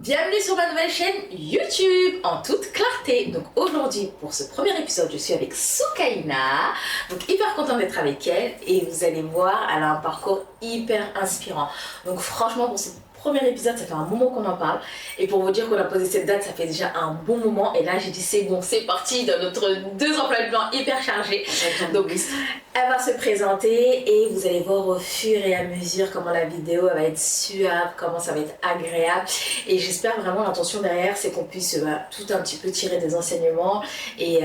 Bienvenue sur ma nouvelle chaîne YouTube en toute clarté. Donc aujourd'hui pour ce premier épisode je suis avec Soukaina. Donc hyper contente d'être avec elle et vous allez voir elle a un parcours hyper inspirant. Donc franchement pour ce premier épisode ça fait un moment qu'on en parle et pour vous dire qu'on a posé cette date ça fait déjà un bon moment et là j'ai dit c'est bon c'est parti dans notre 2 emplois de blanc hyper chargés. Donc elle va se présenter et vous allez voir au fur et à mesure comment la vidéo elle va être suave, comment ça va être agréable et j'espère vraiment l'intention derrière c'est qu'on puisse tout un petit peu tirer des enseignements et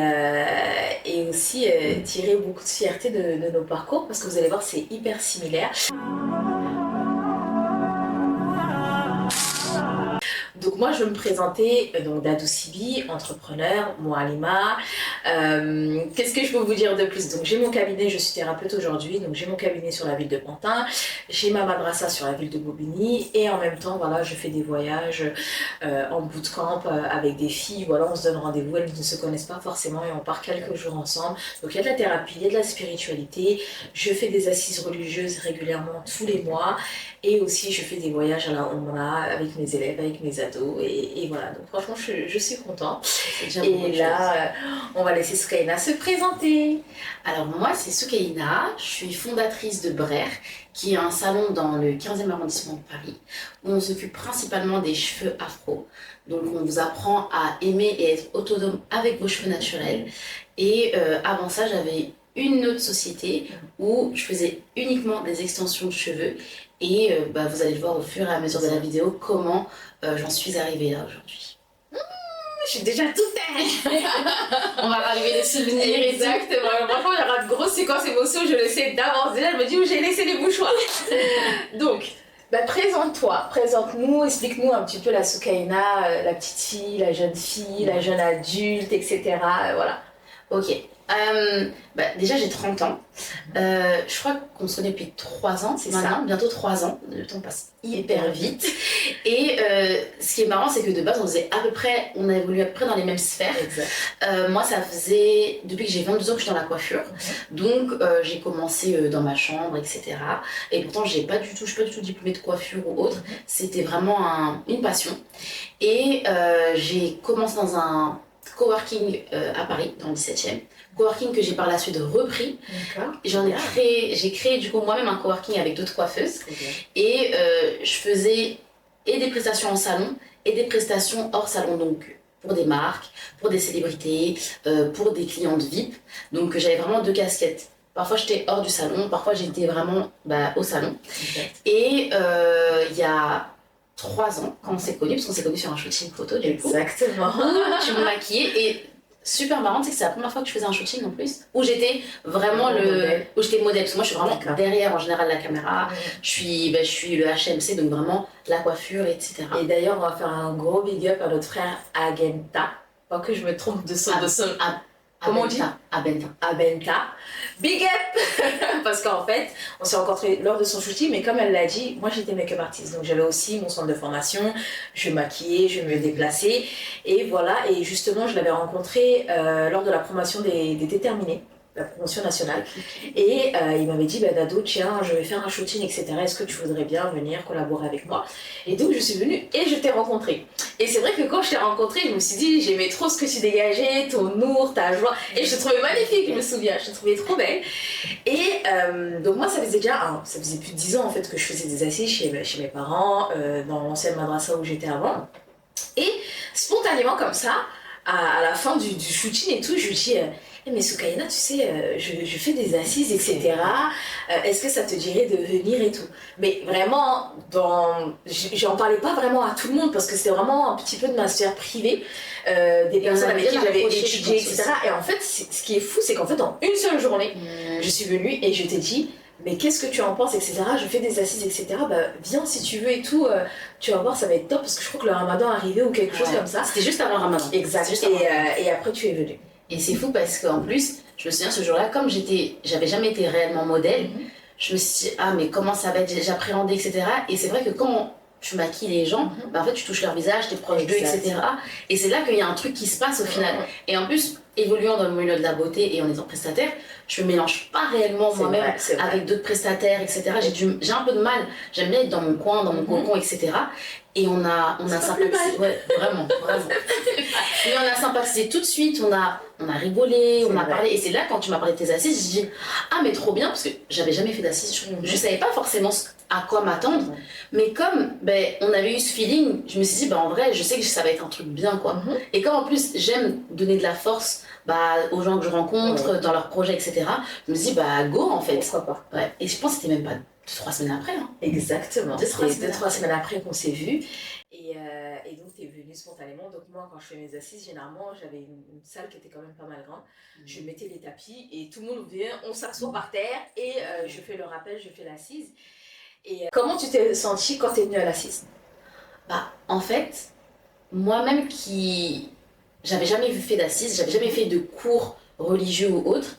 aussi tirer beaucoup de fierté de nos parcours parce que vous allez voir c'est hyper similaire. Donc moi je vais me présenter, donc Dadou Sibi, entrepreneur, Moualima. Qu'est-ce que je peux vous dire de plus? Donc j'ai mon cabinet, je suis thérapeute aujourd'hui, donc j'ai mon cabinet sur la ville de Pantin, j'ai ma madrasa sur la ville de Bobigny et en même temps voilà je fais des voyages en bootcamp avec des filles, voilà on se donne rendez-vous, elles ne se connaissent pas forcément et on part quelques jours ensemble. Donc il y a de la thérapie, il y a de la spiritualité, je fais des assises religieuses régulièrement tous les mois et aussi je fais des voyages à la Omra avec mes élèves, avec mes ados et voilà donc franchement je suis contente. Et là on va laisser Soukaina se présenter. Alors moi c'est Soukaina, je suis fondatrice de Brer qui est un salon dans le 15e arrondissement de Paris où on s'occupe principalement des cheveux afro. Donc on vous apprend à aimer et être autonome avec vos cheveux naturels et avant ça j'avais une autre société où je faisais uniquement des extensions de cheveux et vous allez le voir au fur et à mesure de la vidéo comment j'en suis arrivée là aujourd'hui. Je suis déjà toute tête. On va rallumer des souvenirs. Exactement. Franchement, il y aura de grosses séquences émotions, je le sais d'avance. Déjà, je me dis où j'ai laissé les mouchoirs. Donc, présente-toi, présente-nous, explique-nous un petit peu la Soukaina, la petite fille, la jeune fille, la jeune adulte, etc. Voilà. Ok. Déjà j'ai 30 ans, je crois qu'on se connaît depuis 3 ans, c'est ça, bientôt 3 ans, le temps passe hyper vite et ce qui est marrant c'est que de base on a évolué à peu près dans les mêmes sphères. Moi ça faisait, depuis que j'ai 22 ans que je suis dans la coiffure, donc j'ai commencé dans ma chambre etc et pourtant je suis pas du tout diplômée de coiffure ou autre, c'était vraiment une passion et j'ai commencé dans un coworking à Paris, dans le 17e. Coworking que j'ai par la suite repris. J'ai créé du coup moi-même un coworking avec d'autres coiffeuses. Et je faisais et des prestations en salon et des prestations hors salon. Donc pour des marques, pour des célébrités, pour des clientes VIP. Donc j'avais vraiment 2 casquettes. Parfois j'étais hors du salon, parfois j'étais vraiment au salon. Et il y a 3 ans, quand on s'est connus, parce qu'on s'est connus sur un shooting photo du coup. Exactement. Je me maquillais et super marrant, c'est que c'est la première fois que je faisais un shooting en plus, où j'étais vraiment où j'étais modèle, parce que moi je suis vraiment derrière en général la caméra, je suis le HMC, donc vraiment la coiffure, etc. Et d'ailleurs on va faire un gros big up à notre frère Agenta, pas que je me trompe de son comment on dit? Abenta. Big up. Parce qu'en fait, on s'est rencontrés lors de son shooting, mais comme elle l'a dit, moi j'étais make-up artiste, donc j'avais aussi mon centre de formation, je maquillais, je me déplaçais, et voilà, et justement je l'avais rencontré lors de la promotion des Déterminés, la promotion nationale, et il m'avait dit, Dado, tiens, je vais faire un shooting, etc., est-ce que tu voudrais bien venir collaborer avec moi? Et donc je suis venue et je t'ai rencontré. Et c'est vrai que quand je t'ai rencontré, je me suis dit, j'aimais trop ce que tu dégageais, ton humour, ta joie, et je te trouvais magnifique, je me souviens, je te trouvais trop belle. Et donc moi, ça faisait plus de 10 ans en fait que je faisais des assises chez mes parents, dans l'ancienne madrasa où j'étais avant. Et spontanément comme ça, à la fin du shooting et tout, je lui dis... mais Soukaina, tu sais, je fais des assises, etc. Est-ce que ça te dirait de venir et tout? Mais vraiment, j'en parlais pas vraiment à tout le monde parce que c'était vraiment un petit peu de ma sphère privée, des personnes avec qui j'avais étudié, etc. Et en fait, ce qui est fou, c'est qu'en fait, en une seule journée, je suis venue et je t'ai dit, mais qu'est-ce que tu en penses, etc. Je fais des assises, etc. Viens si tu veux et tout, tu vas voir, ça va être top parce que je crois que le ramadan arrivait ou quelque chose comme ça. C'était juste avant le ramadan. Exact. Et après, tu es venue. Et c'est fou parce qu'en plus, je me souviens ce jour-là, comme j'avais jamais été réellement modèle, je me suis dit, mais comment ça va être, j'appréhendais, etc. Et c'est vrai que quand tu maquilles les gens, bah en fait tu touches leur visage, t'es proche d'eux, etc. Et c'est là qu'il y a un truc qui se passe au final. Et en plus, évoluant dans le milieu de la beauté et en étant prestataire, je me mélange pas réellement moi-même avec d'autres prestataires, etc. J'ai un peu de mal, j'aime bien être dans mon coin, dans mon cocon, etc. Et on a sympathisé, ouais, vraiment. Mais on a sympathisé tout de suite, on a rigolé, on a parlé. Et c'est là, quand tu m'as parlé de tes assises, je dis ah, mais trop bien, parce que j'avais jamais fait d'assises, je savais pas forcément à quoi m'attendre. Mais comme on avait eu ce feeling, je me suis dit, en vrai, je sais que ça va être un truc bien, quoi. Et comme en plus, j'aime donner de la force aux gens que je rencontre, dans leurs projets, etc., je me suis dit, go, en fait. Pourquoi pas. Ouais. Et je pense que c'était même pas 2-3 semaines après. Hein. Exactement. 2-3 semaines après qu'on s'est vus. Et donc, tu es venue spontanément. Donc, moi, quand je fais mes assises, généralement, j'avais une salle qui était quand même pas mal grande. Je mettais les tapis et tout le monde vient, on s'assoit par terre et je fais le rappel, je fais l'assise. Et comment tu t'es sentie quand tu es venue à l'assise? En fait, moi-même j'avais jamais fait d'assises, j'avais jamais fait de cours religieux ou autres,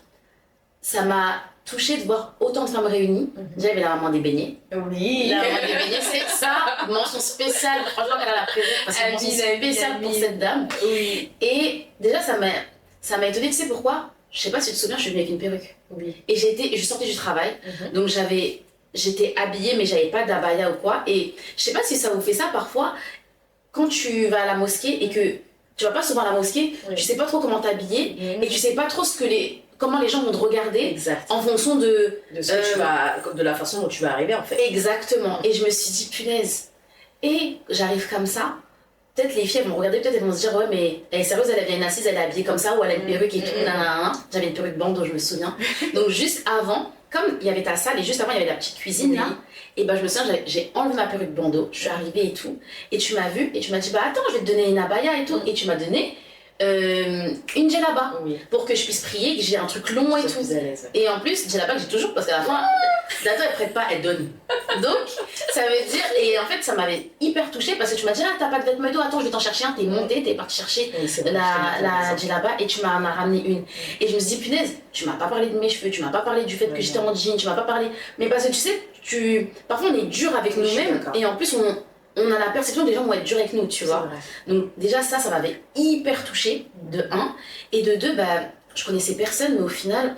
ça m'a touchée de voir autant de femmes réunies. Déjà, il y avait la maman des beignets. Oui. La maman des beignets, c'est ça, mention spéciale. Franchement, elle a la présence parce que mention spéciale pour cette dame. Oui. Et déjà, ça m'a étonnée. Tu sais pourquoi? Je sais pas si tu te souviens, je suis venue avec une perruque. Oui. Et je sortais du travail, donc j'étais habillée, mais j'avais pas d'abaya ou quoi. Et je sais pas si ça vous fait ça parfois, quand tu vas à la mosquée et que tu vas pas souvent à la mosquée, tu sais pas trop comment t'habiller et tu sais pas trop comment les gens vont te regarder en fonction de la façon dont tu vas arriver en fait. Exactement. Et je me suis dit punaise. Et j'arrive comme ça. Peut-être les filles elles vont me regarder, peut-être elles vont se dire ouais mais elle est sérieuse, elle vient une assise, elle est habillée comme ça ou elle a une perruque et tout. J'avais une perruque bandeau, je me souviens. Donc juste avant, comme il y avait ta salle et juste avant il y avait la petite cuisine là, et je me souviens, j'ai enlevé ma perruque bandeau, je suis arrivée et tout, et tu m'as vue et tu m'as dit attends, je vais te donner une abaya et tout, et tu m'as donné une djellaba pour que je puisse prier, que j'ai un truc long et tout. Et en plus, djellaba que j'ai toujours parce qu'à la fin, Dato elle prête pas, elle donne. Donc ça veut dire, et en fait ça m'avait hyper touchée parce que tu m'as dit t'as pas de vêtements et tout, attends je vais t'en chercher un, t'es montée, t'es partie chercher la djellaba et tu m'as ramené une. Et je me suis dit punaise, tu m'as pas parlé de mes cheveux, tu m'as pas parlé du fait que j'étais en jean, tu m'as pas parlé. Mais parce que tu sais, parfois on est dur avec nous-mêmes et en plus on a la perception que les gens vont être durs avec nous, tu vois. Donc déjà ça m'avait hyper touchée, de 1. Et de 2, je connaissais personne, mais au final,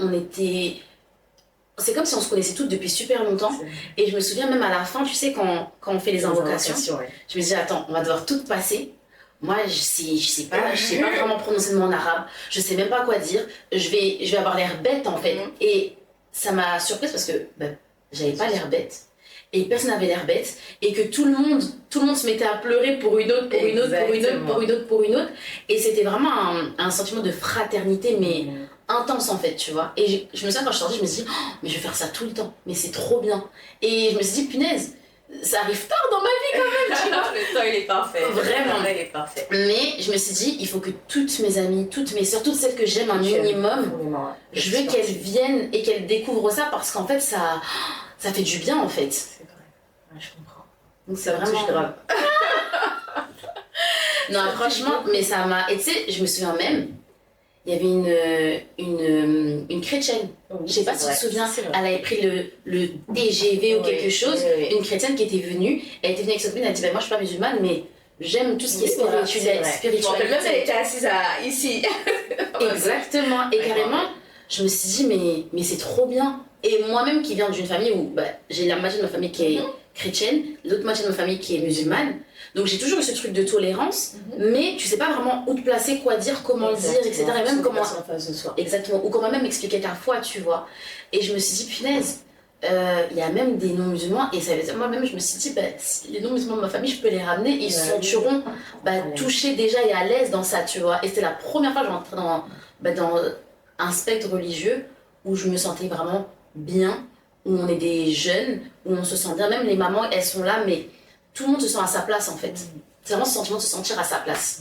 c'est comme si on se connaissait toutes depuis super longtemps. Et je me souviens même à la fin, tu sais, quand on fait les invocations, je me disais, attends, on va devoir toutes passer. Moi, je sais pas vraiment prononcer le mot en arabe. Je sais même pas quoi dire. Je vais avoir l'air bête, en fait. Et ça m'a surprise parce que j'avais pas l'air bête. Et personne n'avait l'air bête, et que tout le monde se mettait à pleurer pour une autre, pour une autre. Et c'était vraiment un sentiment de fraternité, mais intense en fait, tu vois. Et je me souviens quand je suis sortie, je me suis dit, mais je vais faire ça tout le temps, mais c'est trop bien. Et je me suis dit, punaise, ça arrive tard dans ma vie quand même, tu vois. Le temps il est parfait. Vraiment. Il est parfait. Mais je me suis dit, il faut que toutes mes amies, toutes mes soeurs, toutes celles que j'aime un minimum, je veux qu'elles viennent et qu'elles découvrent ça parce qu'en fait, ça fait du bien en fait. C'est vrai. Ouais, je comprends. Donc c'est vraiment grave. Non, franchement, mais ça m'a. Et tu sais, je me souviens même, il y avait une chrétienne. Je sais pas si tu te souviens, elle avait pris le TGV ou quelque chose. Une chrétienne qui était venue, elle était venue avec sa copine, elle a dit moi je suis pas musulmane, mais j'aime tout ce qui est spiritualité. Même elle était assise ici. Exactement. Et carrément, je me suis dit mais c'est trop bien. Et moi-même qui viens d'une famille où j'ai la moitié de ma famille qui est chrétienne, l'autre moitié de ma famille qui est musulmane. Donc j'ai toujours eu ce truc de tolérance, mais tu sais pas vraiment où te placer, quoi dire, comment le dire, etc. Et même comment... Exactement. Ou comment même expliquer ta foi, tu vois. Et je me suis dit, punaise, il y a même des non-musulmans, et ça veut dire, moi-même je me suis dit, si les non-musulmans de ma famille, je peux les ramener, ils se sentiront touchés déjà et à l'aise dans ça, tu vois. Et c'était la première fois que je rentrais dans un spectre religieux où je me sentais vraiment bien, où on est des jeunes, où on se sent bien, même les mamans elles sont là, mais tout le monde se sent à sa place en fait. C'est vraiment ce sentiment de se sentir à sa place.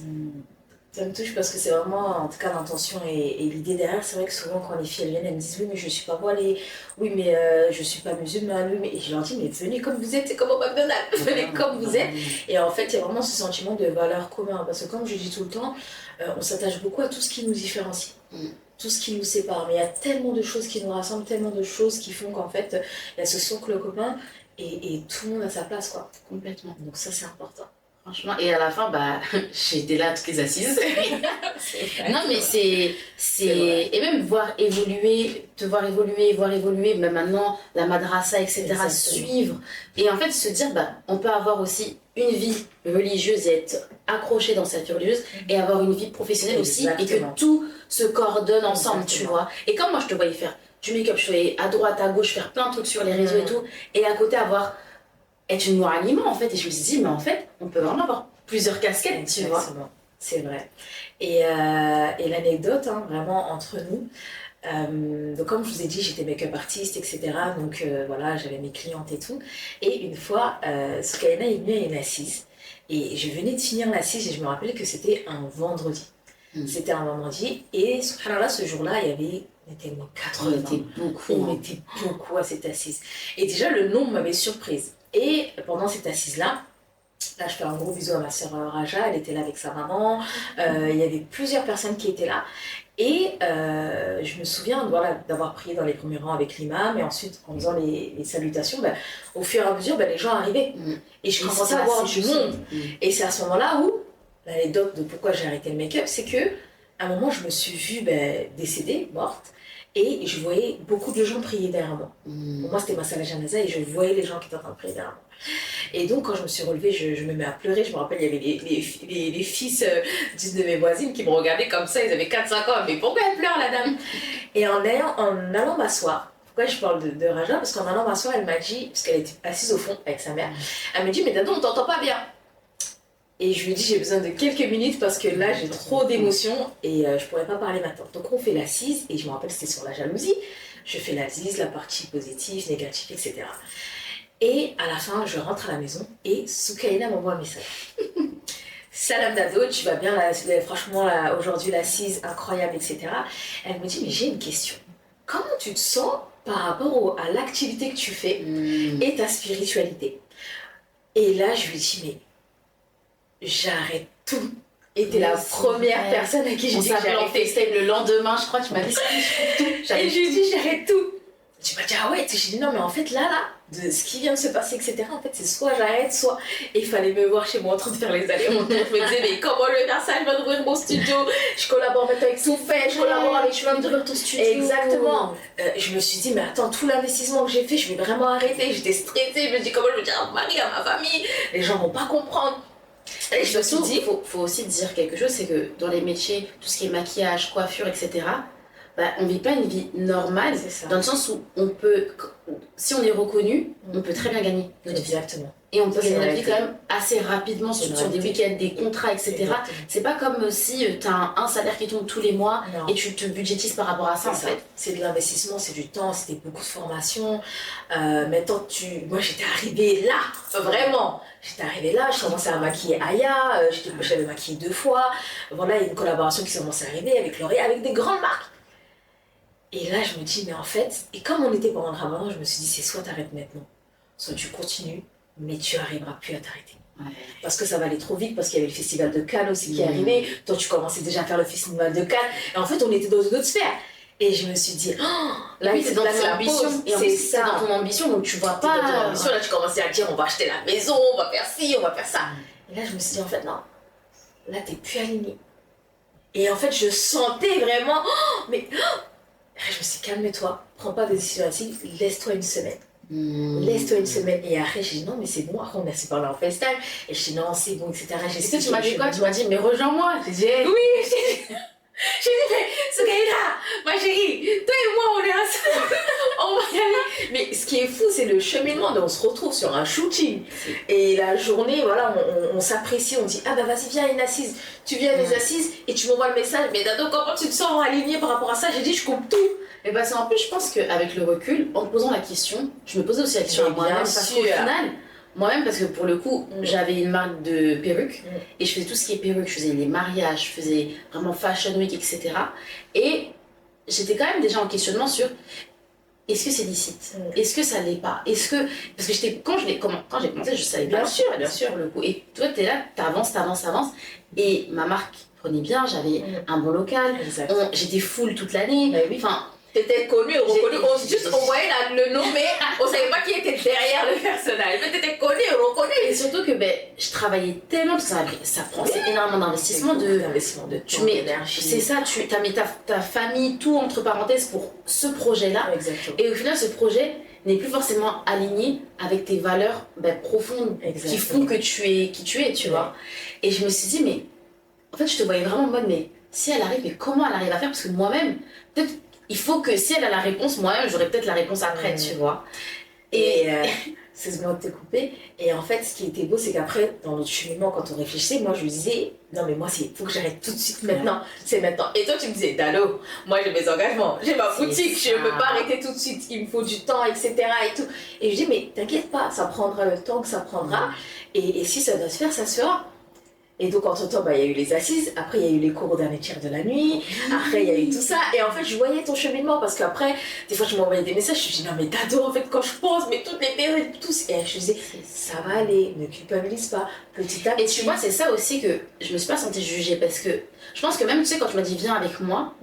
Ça me touche parce que c'est vraiment, en tout cas, l'intention et l'idée derrière. C'est vrai que souvent, quand les filles elles viennent, elles me disent oui, mais je suis pas voilée, oui, mais je suis pas musulmane, oui, mais. Et je leur dis, mais venez comme vous êtes, c'est comme au McDonald's, venez comme vous êtes. Et en fait, il y a vraiment ce sentiment de valeur commune. Parce que, comme je dis tout le temps, on s'attache beaucoup à tout ce qui nous différencie. Tout ce qui nous sépare, mais il y a tellement de choses qui nous rassemblent, tellement de choses qui font qu'en fait il y a ce socle commun et tout le monde a sa place, quoi. Complètement. Donc ça, c'est important. Franchement, et à la fin, j'étais là à toutes les assises. Non, mais c'est... Et même voir évoluer, même maintenant, la madrasa, etc., Exactement. suivre. Et en fait, se dire, on peut avoir aussi une vie religieuse et être accroché dans cette vie religieuse, et avoir une vie professionnelle aussi, et que tout se coordonne ensemble, tu vois. Et comme moi, je te voyais faire du make-up, je voyais à droite, à gauche, faire plein de trucs sur les réseaux et tout, et à côté être une Mouralima en fait, et je me suis dit mais en fait on peut vraiment avoir plusieurs casquettes. Exactement. Tu vois, c'est vrai. Et l'anecdote, hein, vraiment entre nous, donc comme je vous ai dit, j'étais make-up artiste, etc. Donc voilà, j'avais mes clientes et tout, et une fois Soukaina est venue à une assise et je venais de finir l'assise et je me rappelais que c'était un vendredi. C'était un vendredi et subhanallah, ce jour-là on était 80, on était beaucoup à cette assise, et déjà le nom m'avait surprise. Et pendant cette assise-là, je fais un gros bisou à ma soeur Raja, elle était là avec sa maman, il y avait plusieurs personnes qui étaient là, et je me souviens d'avoir prié dans les premiers rangs avec l'imam, et ensuite en faisant les salutations, au fur et à mesure, les gens arrivaient, et je commençais à voir du monde. Et c'est à ce moment-là où, l'anecdote de pourquoi j'ai arrêté le make-up, c'est que à un moment, je me suis vue décédée, morte, et je voyais beaucoup de gens prier derrière moi. Pour moi, c'était ma salle janaza et je voyais les gens qui étaient en train de prier derrière moi. Et donc, quand je me suis relevée, je me mets à pleurer. Je me rappelle, il y avait les fils d'une de mes voisines qui me regardaient comme ça. Ils avaient 4-5 ans. Mais pourquoi elle pleure, la dame? Et en allant m'asseoir, pourquoi je parle de Raja? Parce qu'en allant m'asseoir, elle m'a dit, parce qu'elle était assise au fond avec sa mère, elle me dit, mais Dado, on t'entend pas bien. Et je lui dis, j'ai besoin de quelques minutes parce que là, j'ai trop d'émotions et je pourrais pas parler maintenant. Donc, on fait l'assise, et je me rappelle, c'était sur la jalousie. Je fais l'assise, la partie positive, négative, etc. Et à la fin, je rentre à la maison et Soukaina m'envoie un message. Salam Dado, tu vas bien, franchement, aujourd'hui, l'assise, incroyable, etc. Elle me dit, mais j'ai une question. Comment tu te sens par rapport à l'activité que tu fais et ta spiritualité? Et là, je lui dis, mais j'arrête tout. Et t'es la première personne à qui j'ai dit que j'arrêtais. Le lendemain, je crois, tu m'as dit tout. Et je lui ai dit, j'arrête tout. Tu m'as dit, ah ouais, j'ai dit, non, mais en fait, là, de ce qui vient de se passer, etc., en fait, c'est soit j'arrête, soit. Et il fallait me voir chez moi en train de faire les allers-retours. Je me disais, mais comment je vais faire ça? Je vais ouvrir mon studio. Je collabore maintenant avec Soufet, je collabore avec. Tu vas me ouvrir ton studio. Exactement. Je me suis dit, mais attends, tout l'investissement que j'ai fait, je vais vraiment arrêter. J'étais stressée. Je me dis, comment je vais dire à mon mari, à ma famille? Les gens vont pas comprendre. Et je me suis dit, faut aussi dire quelque chose, c'est que dans les métiers, tout ce qui est maquillage, coiffure, etc., on vit pas une vie normale, dans le sens où on peut, si on est reconnu, on peut très bien gagner notre vie. Exactement. Et on peut gagner notre vie quand même assez rapidement sur des week-ends, des contrats, etc. Exactement. C'est pas comme si tu as un salaire qui tombe tous les mois et tu te budgétises par rapport à ça, en fait. C'est de l'investissement, c'est du temps, c'était beaucoup de formation. Maintenant, moi j'étais arrivée là, vraiment. J'étais arrivée là, je commençais à maquiller Aya, j'avais maquillé 2 fois. Voilà, il y a une collaboration qui commençait à arriver avec L'Oréal, avec des grandes marques. Et là, je me dis, mais en fait, et comme on était pendant le ramadan, je me suis dit, c'est soit t'arrêtes maintenant, soit tu continues, mais tu arriveras plus à t'arrêter. Ouais. Parce que ça va aller trop vite, parce qu'il y avait le festival de Cannes aussi qui est arrivé. Toi, tu commençais déjà à faire le festival de Cannes. Et en fait, on était dans une autre sphère. Et je me suis dit, oh, là, oui, c'est dans ton ambition. C'est dans ton ambition, donc tu vois pas. Dans ton ambition, là, tu commençais à dire, on va acheter la maison, on va faire ci, on va faire ça. Et là, je me suis dit, en fait, non, là, t'es plus alignée. Et en fait, je sentais vraiment, mais. Je me suis dit, calme-toi, prends pas de décision ainsi, laisse-toi une semaine. Laisse-toi une semaine. Et après, j'ai dit non, mais c'est bon. Après, on a parlé en FaceTime. Et je dis non, c'est bon, etc. Est-ce que tu m'as dit quoi? Tu m'as dit, mais rejoins-moi. J'ai dit, hey. Oui, j'ai dit, mais Soukaina, ma chérie, toi et moi, on est ensemble. On va y aller. Mais ce qui est fou, c'est le cheminement. On se retrouve sur un shooting. Et la journée, voilà, on s'apprécie. On dit, ah bah vas-y, viens à une assise. Tu viens à des assises et tu m'envoies le message. Mais Dado, comment tu te sens aligné par rapport à ça? J'ai dit, je coupe tout. Et c'est en plus, je pense qu'avec le recul, en te posant la question, je me posais aussi la question à moi-même. Parce qu'au final, moi-même, parce que pour le coup, j'avais une marque de perruques et je faisais tout ce qui est perruques. Je faisais les mariages, je faisais vraiment fashion week, etc. Et j'étais quand même déjà en questionnement sur est-ce que c'est licite? Est-ce que ça l'est pas? Est-ce que. Parce que quand j'ai commencé, je savais bien sûr, pour le coup. Et toi, t'es là, t'avances. Et ma marque prenait bien, j'avais un bon local, j'étais full toute l'année. Oui. Enfin, T'étais connue, reconnue, on voyait le nom, mais on savait pas qui était derrière le personnage. Mais t'étais connue, reconnue. Et surtout que je travaillais tellement, parce que ça prend énormément d'investissement. D'investissement de temps, d'énergie. C'est ça, tu as mis ta famille, tout entre parenthèses pour ce projet-là. Exactement. Et au final, ce projet n'est plus forcément aligné avec tes valeurs profondes qui font que tu es qui tu es, tu vois. Et je me suis dit, mais en fait, je te voyais vraiment en mode, mais si elle arrive, mais comment elle arrive à faire? Parce que moi-même, peut-être, il faut que si elle a la réponse, moi-même, j'aurai peut-être la réponse après, tu vois. Et c'est moi de te couper. Et en fait, ce qui était beau, c'est qu'après, dans notre cheminement, quand on réfléchissait, moi, je me disais, non, mais moi, il faut que j'arrête tout de suite maintenant. C'est maintenant. Et toi, tu me disais, Dalo, moi, j'ai mes engagements, j'ai ma boutique, je ne peux pas arrêter tout de suite, il me faut du temps, etc. Et tout. Et je dis, mais t'inquiète pas, ça prendra le temps que ça prendra. Et si ça doit se faire, ça se fera. Et donc, entre-temps, il y a eu les assises, après, il y a eu les cours dernier tiers de la nuit, après, il y a eu tout ça. Et en fait, je voyais ton cheminement, parce qu'après, des fois, je m'envoyais des messages, je me dis, non, mais Dado, en fait, quand je pense, mais toutes les périodes, tout, et je disais, ça va aller, ne culpabilise pas, petit à petit. Et tu vois, c'est ça aussi que je me suis pas sentie jugée, parce que je pense que même, tu sais, quand tu m'as dit, viens avec moi,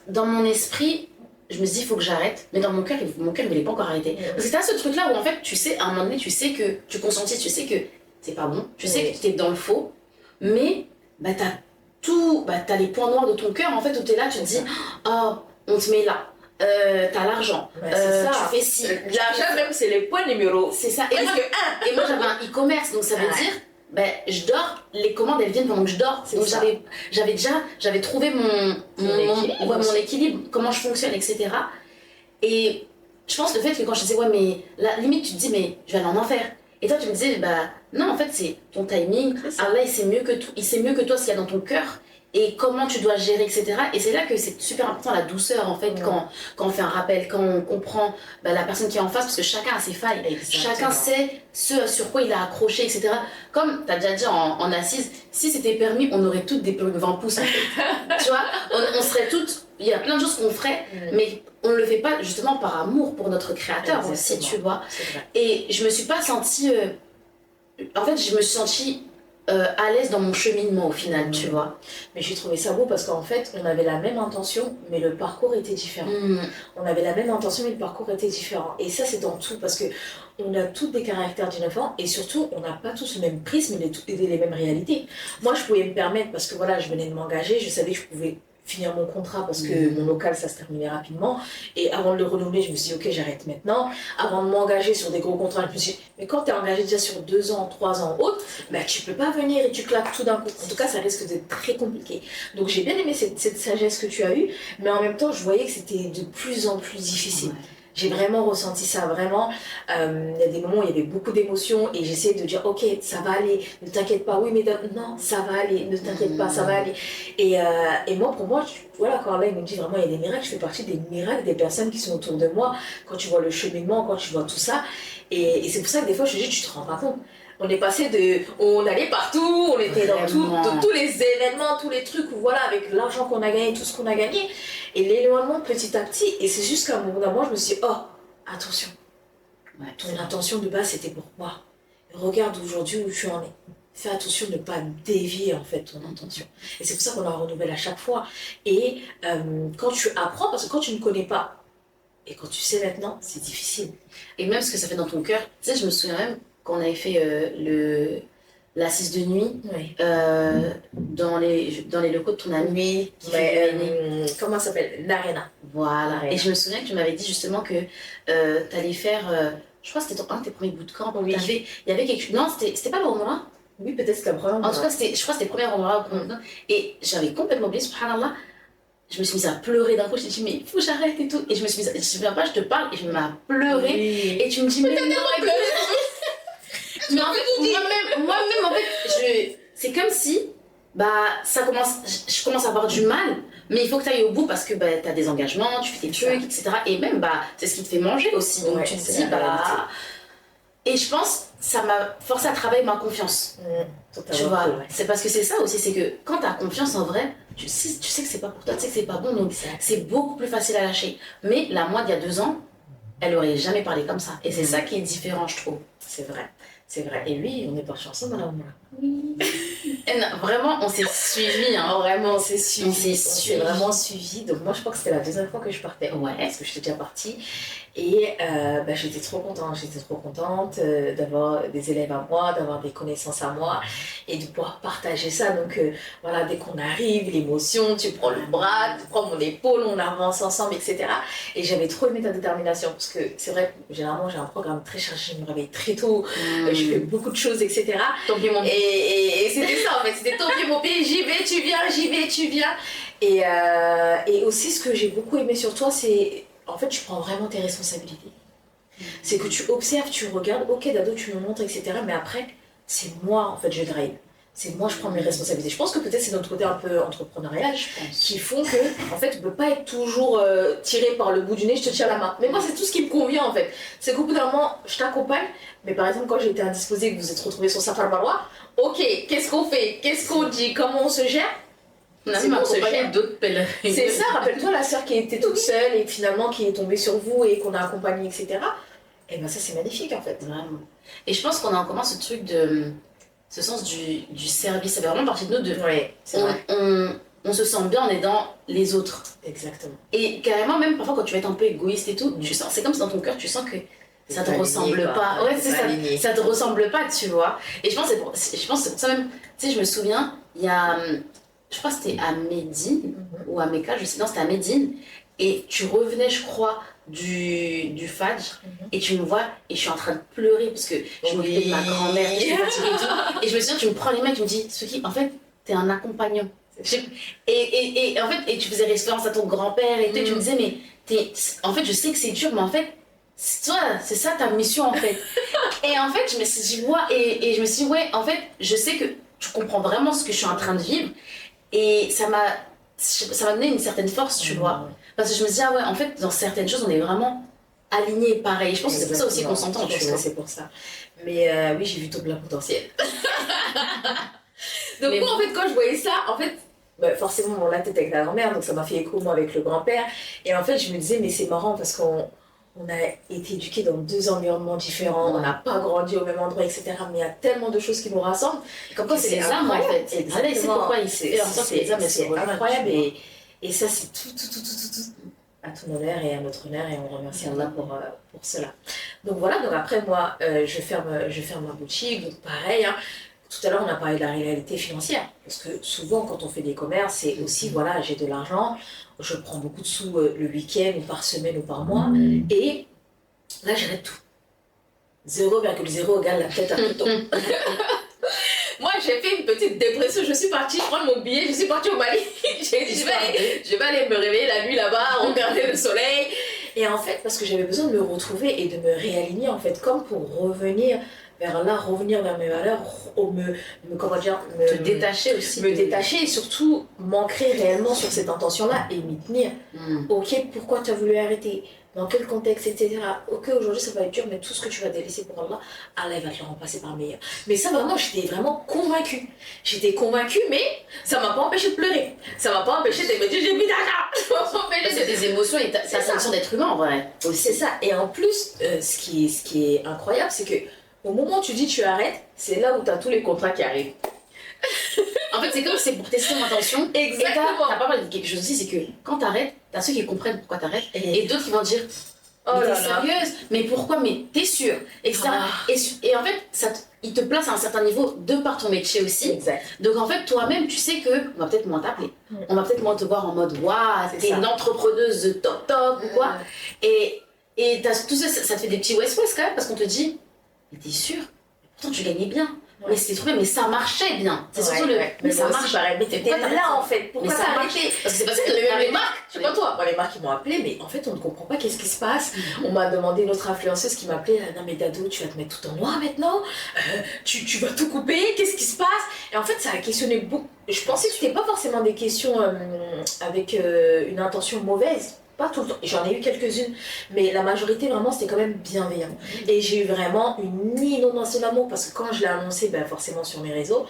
dans mon esprit, je me suis dit, il faut que j'arrête, mais dans mon cœur, il voulait pas encore arrêter. Parce que t'as ce truc-là où, en fait, tu sais, à un moment donné, tu sais que, tu consentis, tu sais que c'est pas bon, tu sais que tu es dans le faux, mais t'as les points noirs de ton cœur en fait où tu es là, tu te dis oh on te met là, t'as l'argent, tu fais ci, l'argent même c'est les points numéro, c'est ça. Et moi j'avais un e-commerce, donc ça veut dire je dors, les commandes elles viennent pendant que je dors, donc j'avais trouvé mon équilibre, comment je fonctionne, etc. Et je pense le fait que quand je disais mais la limite tu te dis mais je vais aller en enfer. Et toi, tu me disais, non, en fait, c'est ton timing. Allah, il sait mieux que toi ce qu'il y a dans ton cœur et comment tu dois gérer, etc. Et c'est là que c'est super important, la douceur, en fait, quand on fait un rappel, quand on comprend la personne qui est en face, parce que chacun a ses failles. Exactement. Chacun sait ce sur quoi il a accroché, etc. Comme tu as déjà dit en assise, si c'était permis, on aurait toutes des perruques 20 pouces, en fait. Tu vois, on serait toutes... Il y a plein de choses qu'on ferait, mais on ne le fait pas justement par amour pour notre créateur aussi, tu vois. Et je me suis pas sentie... en fait, je me suis sentie à l'aise dans mon cheminement au final, tu vois. Mais j'ai trouvé ça beau parce qu'en fait, on avait la même intention, mais le parcours était différent. On avait la même intention, mais le parcours était différent. Et ça, c'est dans tout, parce que on a tous des caractères différents et surtout, on n'a pas tous le même prisme et les mêmes réalités. Moi, je pouvais me permettre, parce que voilà, je venais de m'engager, je savais que je pouvais finir mon contrat parce que mon local ça se terminait rapidement et avant de le renouveler je me suis dit ok j'arrête maintenant. Avant de m'engager sur des gros contrats je me suis dit mais quand tu es engagé déjà sur 2 ans, 3 ans autres, tu peux pas venir et tu claques tout d'un coup. En tout cas ça risque d'être très compliqué. Donc j'ai bien aimé cette sagesse que tu as eue, mais en même temps je voyais que c'était de plus en plus difficile. J'ai vraiment ressenti ça, vraiment. Il y a des moments où il y avait beaucoup d'émotions et j'essayais de dire ok, ça va aller, ne t'inquiète pas, oui, mais non, ça va aller, ne t'inquiète pas, ça va aller. Et moi, pour moi, voilà, quand là, il me dit vraiment il y a des miracles, je fais partie des miracles des personnes qui sont autour de moi, quand tu vois le cheminement, quand tu vois tout ça. Et c'est pour ça que des fois, je te dis, tu te rends pas compte. On est passé on allait partout, on était dans tous les événements, tous les trucs, voilà, avec l'argent qu'on a gagné, tout ce qu'on a gagné. Et l'éloignement petit à petit, et c'est juste qu'à un moment, je me suis dit, oh, attention, ton intention de base, c'était pour moi. Regarde aujourd'hui où tu en es. Fais attention de ne pas dévier, en fait, ton intention. Et c'est pour ça qu'on la renouvelle à chaque fois. Et quand tu apprends, parce que quand tu ne connais pas, et quand tu sais maintenant, c'est difficile. Et même ce que ça fait dans ton cœur, tu sais, je me souviens même quand on avait fait l'assise de nuit dans les locaux de ton ami. Comment ça s'appelle? L'Arena. Voilà. Et je me souviens que tu m'avais dit justement que tu allais faire, je crois que c'était un de tes premiers bootcamps. Oui. Il y avait quelque chose. Non, c'était pas le Rwanda. Oui, peut-être c'était le premier. En tout cas, je crois que c'était le premier Rwanda. Et j'avais complètement oublié, subhanallah. Je me suis mise à pleurer d'un coup, je me suis dit mais il faut que j'arrête et tout. Et je me suis mise, je me souviens pas, je te parle et je me mets à pleurer. Oui. Et tu me dis mais non, mais en fait, moi-même, en fait, c'est comme si je commence à avoir du mal, mais il faut que tu ailles au bout parce que tu as des engagements, tu fais tes trucs, etc. Et même, c'est ce qui te fait manger aussi. Donc tu te dis, et je pense, ça m'a forcé à travailler ma confiance. Tu vois, c'est parce que c'est ça aussi, c'est que quand tu as confiance en vrai, tu sais que c'est pas pour toi, tu sais que c'est pas bon, donc c'est beaucoup plus facile à lâcher. Mais la moi d'il y a 2 ans, elle aurait jamais parlé comme ça. Et c'est ça qui est différent, je trouve. C'est vrai. C'est vrai. Et lui, on est partis ensemble à la moment. Oui. Et non, vraiment, on s'est suivis. Hein. Vraiment, on s'est suivis. On s'est vraiment suivis. Donc moi, je crois que c'était la deuxième fois que je partais. Ouais. Parce que j'étais déjà partie. Et j'étais trop contente. J'étais trop contente d'avoir des élèves à moi, d'avoir des connaissances à moi et de pouvoir partager ça. Donc voilà, dès qu'on arrive, l'émotion, tu prends le bras, tu prends mon épaule, on avance ensemble, etc. Et j'avais trop aimé ta détermination. Parce que c'est vrai que généralement, j'ai un programme très chargé. Je me réveille très tôt. Je fais beaucoup de choses, etc. Et c'était ça en fait. C'était ton pied, mon pied. J'y vais, tu viens, j'y vais, tu viens. Et aussi, ce que j'ai beaucoup aimé sur toi, c'est en fait, tu prends vraiment tes responsabilités. C'est que tu observes, tu regardes, ok, Dado, tu me montres, etc. Mais après, c'est moi, en fait, je drive. C'est moi, je prends mes responsabilités. Je pense que peut-être c'est notre côté un peu entrepreneurial qui font que, en fait, tu ne peux pas être toujours tiré par le bout du nez, je te tiens la main. Mais moi, c'est tout ce qui me convient, en fait. C'est qu'au bout d'un moment, je t'accompagne. Mais par exemple, quand j'ai été indisposée et que vous êtes retrouvés sur Safar Marois, ok, qu'est-ce qu'on fait? Qu'est-ce qu'on dit? Comment on se gère? On a même accompagné d'autres pèlerins. C'est ça, rappelle-toi la sœur qui était toute seule et finalement qui est tombée sur vous et qu'on a accompagnée, etc. Et ben ça, c'est magnifique en fait. Vraiment. Et je pense qu'on a en commun ce truc de. Ce sens du service. Ça fait vraiment partie de nous. Oui, c'est vrai. On se sent bien en aidant les autres. Exactement. Et carrément, même parfois quand tu vas être un peu égoïste et tout, tu sens, c'est comme si dans ton cœur tu sens que ça te ressemble pas. Ouais, c'est ça. Ça te ressemble pas, tu vois. Et je pense que c'est pour ça même. Tu sais, je me souviens, il y a. Je crois que c'était à Médine ou à Mecca, je sais, non, c'était à Médine. Et tu revenais, je crois, du Fajr, et tu me vois, et je suis en train de pleurer parce que je m'occupais de ma grand-mère, et j'étais fatiguée et tout. Et je me souviens, tu me prends les mains, tu me dis, Suki, en fait, t'es un accompagnant. Et en fait, et tu faisais référence à ton grand-père, et tu me disais, mais en fait, je sais que c'est dur, mais en fait, c'est ça ta mission, en fait. Et en fait, je me suis dit, et je me suis dit, ouais, en fait, je sais que tu comprends vraiment ce que je suis en train de vivre. Et ça m'a donné une certaine force, tu vois. Parce que je me disais, ah ouais, en fait, dans certaines choses, on est vraiment alignés pareil. Je pense que c'est pour ça aussi qu'on s'entend, tu vois. C'est pour ça. Mais oui, j'ai vu ton plein potentiel. Donc moi, en fait, quand je voyais ça, en fait, forcément, mon là, t'étais avec la grand-mère, donc ça m'a fait écho, moi, avec le grand-père. Et en fait, je me disais, mais c'est marrant parce qu'on a été éduqués dans deux environnements différents, on n'a pas grandi au même endroit, etc. Mais il y a tellement de choses qui nous rassemblent. Comme quoi, c'est les âmes, en fait. Exactement. C'est pourquoi il fait en sorte que les âmes, elles sont incroyable. Et ça, c'est tout à ton honneur et à notre honneur, et on remercie Allah pour cela. Donc voilà, donc après, moi, je ferme ma boutique, donc pareil, hein. Tout à l'heure, on a parlé de la réalité financière, parce que souvent, quand on fait des commerces, c'est aussi, voilà, j'ai de l'argent, je prends beaucoup de sous le week-end, ou par semaine, ou par mois, et là, j'arrête tout. 0,0 égale la tête à Pluton. Moi, j'ai fait une petite dépression, je suis partie prendre mon billet, je suis partie au Mali. J'ai dit, je vais aller me réveiller la nuit là-bas, regarder le soleil. Et en fait, parce que j'avais besoin de me retrouver et de me réaligner, en fait, comme pour revenir vers là, revenir vers mes valeurs, te détacher aussi. Me détacher et surtout m'ancrer réellement sur cette intention-là et m'y tenir. Ok, pourquoi tu as voulu arrêter? Dans quel contexte, etc. Ok, aujourd'hui ça va être dur, mais tout ce que tu vas délaisser pour Allah, Allah il va te le remplacer par meilleur. Mais ça, vraiment, j'étais vraiment convaincue. J'étais convaincue, mais ça m'a pas empêché de pleurer. Ça m'a pas empêché de me dire j'ai mis d'argent. C'est des émotions et ta façon d'être humain en vrai. C'est ça. Et en plus, ce qui est incroyable, c'est que au moment où tu dis tu arrêtes, c'est là où tu as tous les contrats qui arrivent. En fait, c'est comme c'est pour tester mon intention. Exactement. Et t'as pas parlé de quelque chose aussi, c'est que quand t'arrêtes, t'as ceux qui comprennent pourquoi t'arrêtes et d'autres qui vont dire mais t'es sérieuse, mais pourquoi, mais t'es sûre, etc. Et en fait, il te place à un certain niveau de par ton métier aussi. Exact. Donc en fait, toi-même, tu sais que on va peut-être moins t'appeler. On va peut-être moins te voir en mode waouh, t'es une entrepreneuse de top ou quoi. Et tout ça, ça te fait des petits west-west quand même parce qu'on te dit mais t'es sûre, pourtant tu gagnais bien. Mais c'était trop bien, mais ça marchait bien. C'est surtout mais ça marche. Mais t'étais là en fait. Pourquoi t'as arrêté? Parce que c'est parce que les marques, je sais pas toi, les marques qui m'ont appelé, mais en fait on ne comprend pas qu'est-ce qui se passe. On m'a demandé une autre influenceuse qui m'appelait, non mais Dado, tu vas te mettre tout en noir maintenant, tu vas tout couper, qu'est-ce qui se passe? Et en fait ça a questionné beaucoup. Je pensais que c'était pas forcément des questions avec une intention mauvaise. Pas tout le temps, j'en ai eu quelques-unes, mais la majorité vraiment c'était quand même bienveillant. Et j'ai eu vraiment une inondation d'amour parce que quand je l'ai annoncé, forcément sur mes réseaux,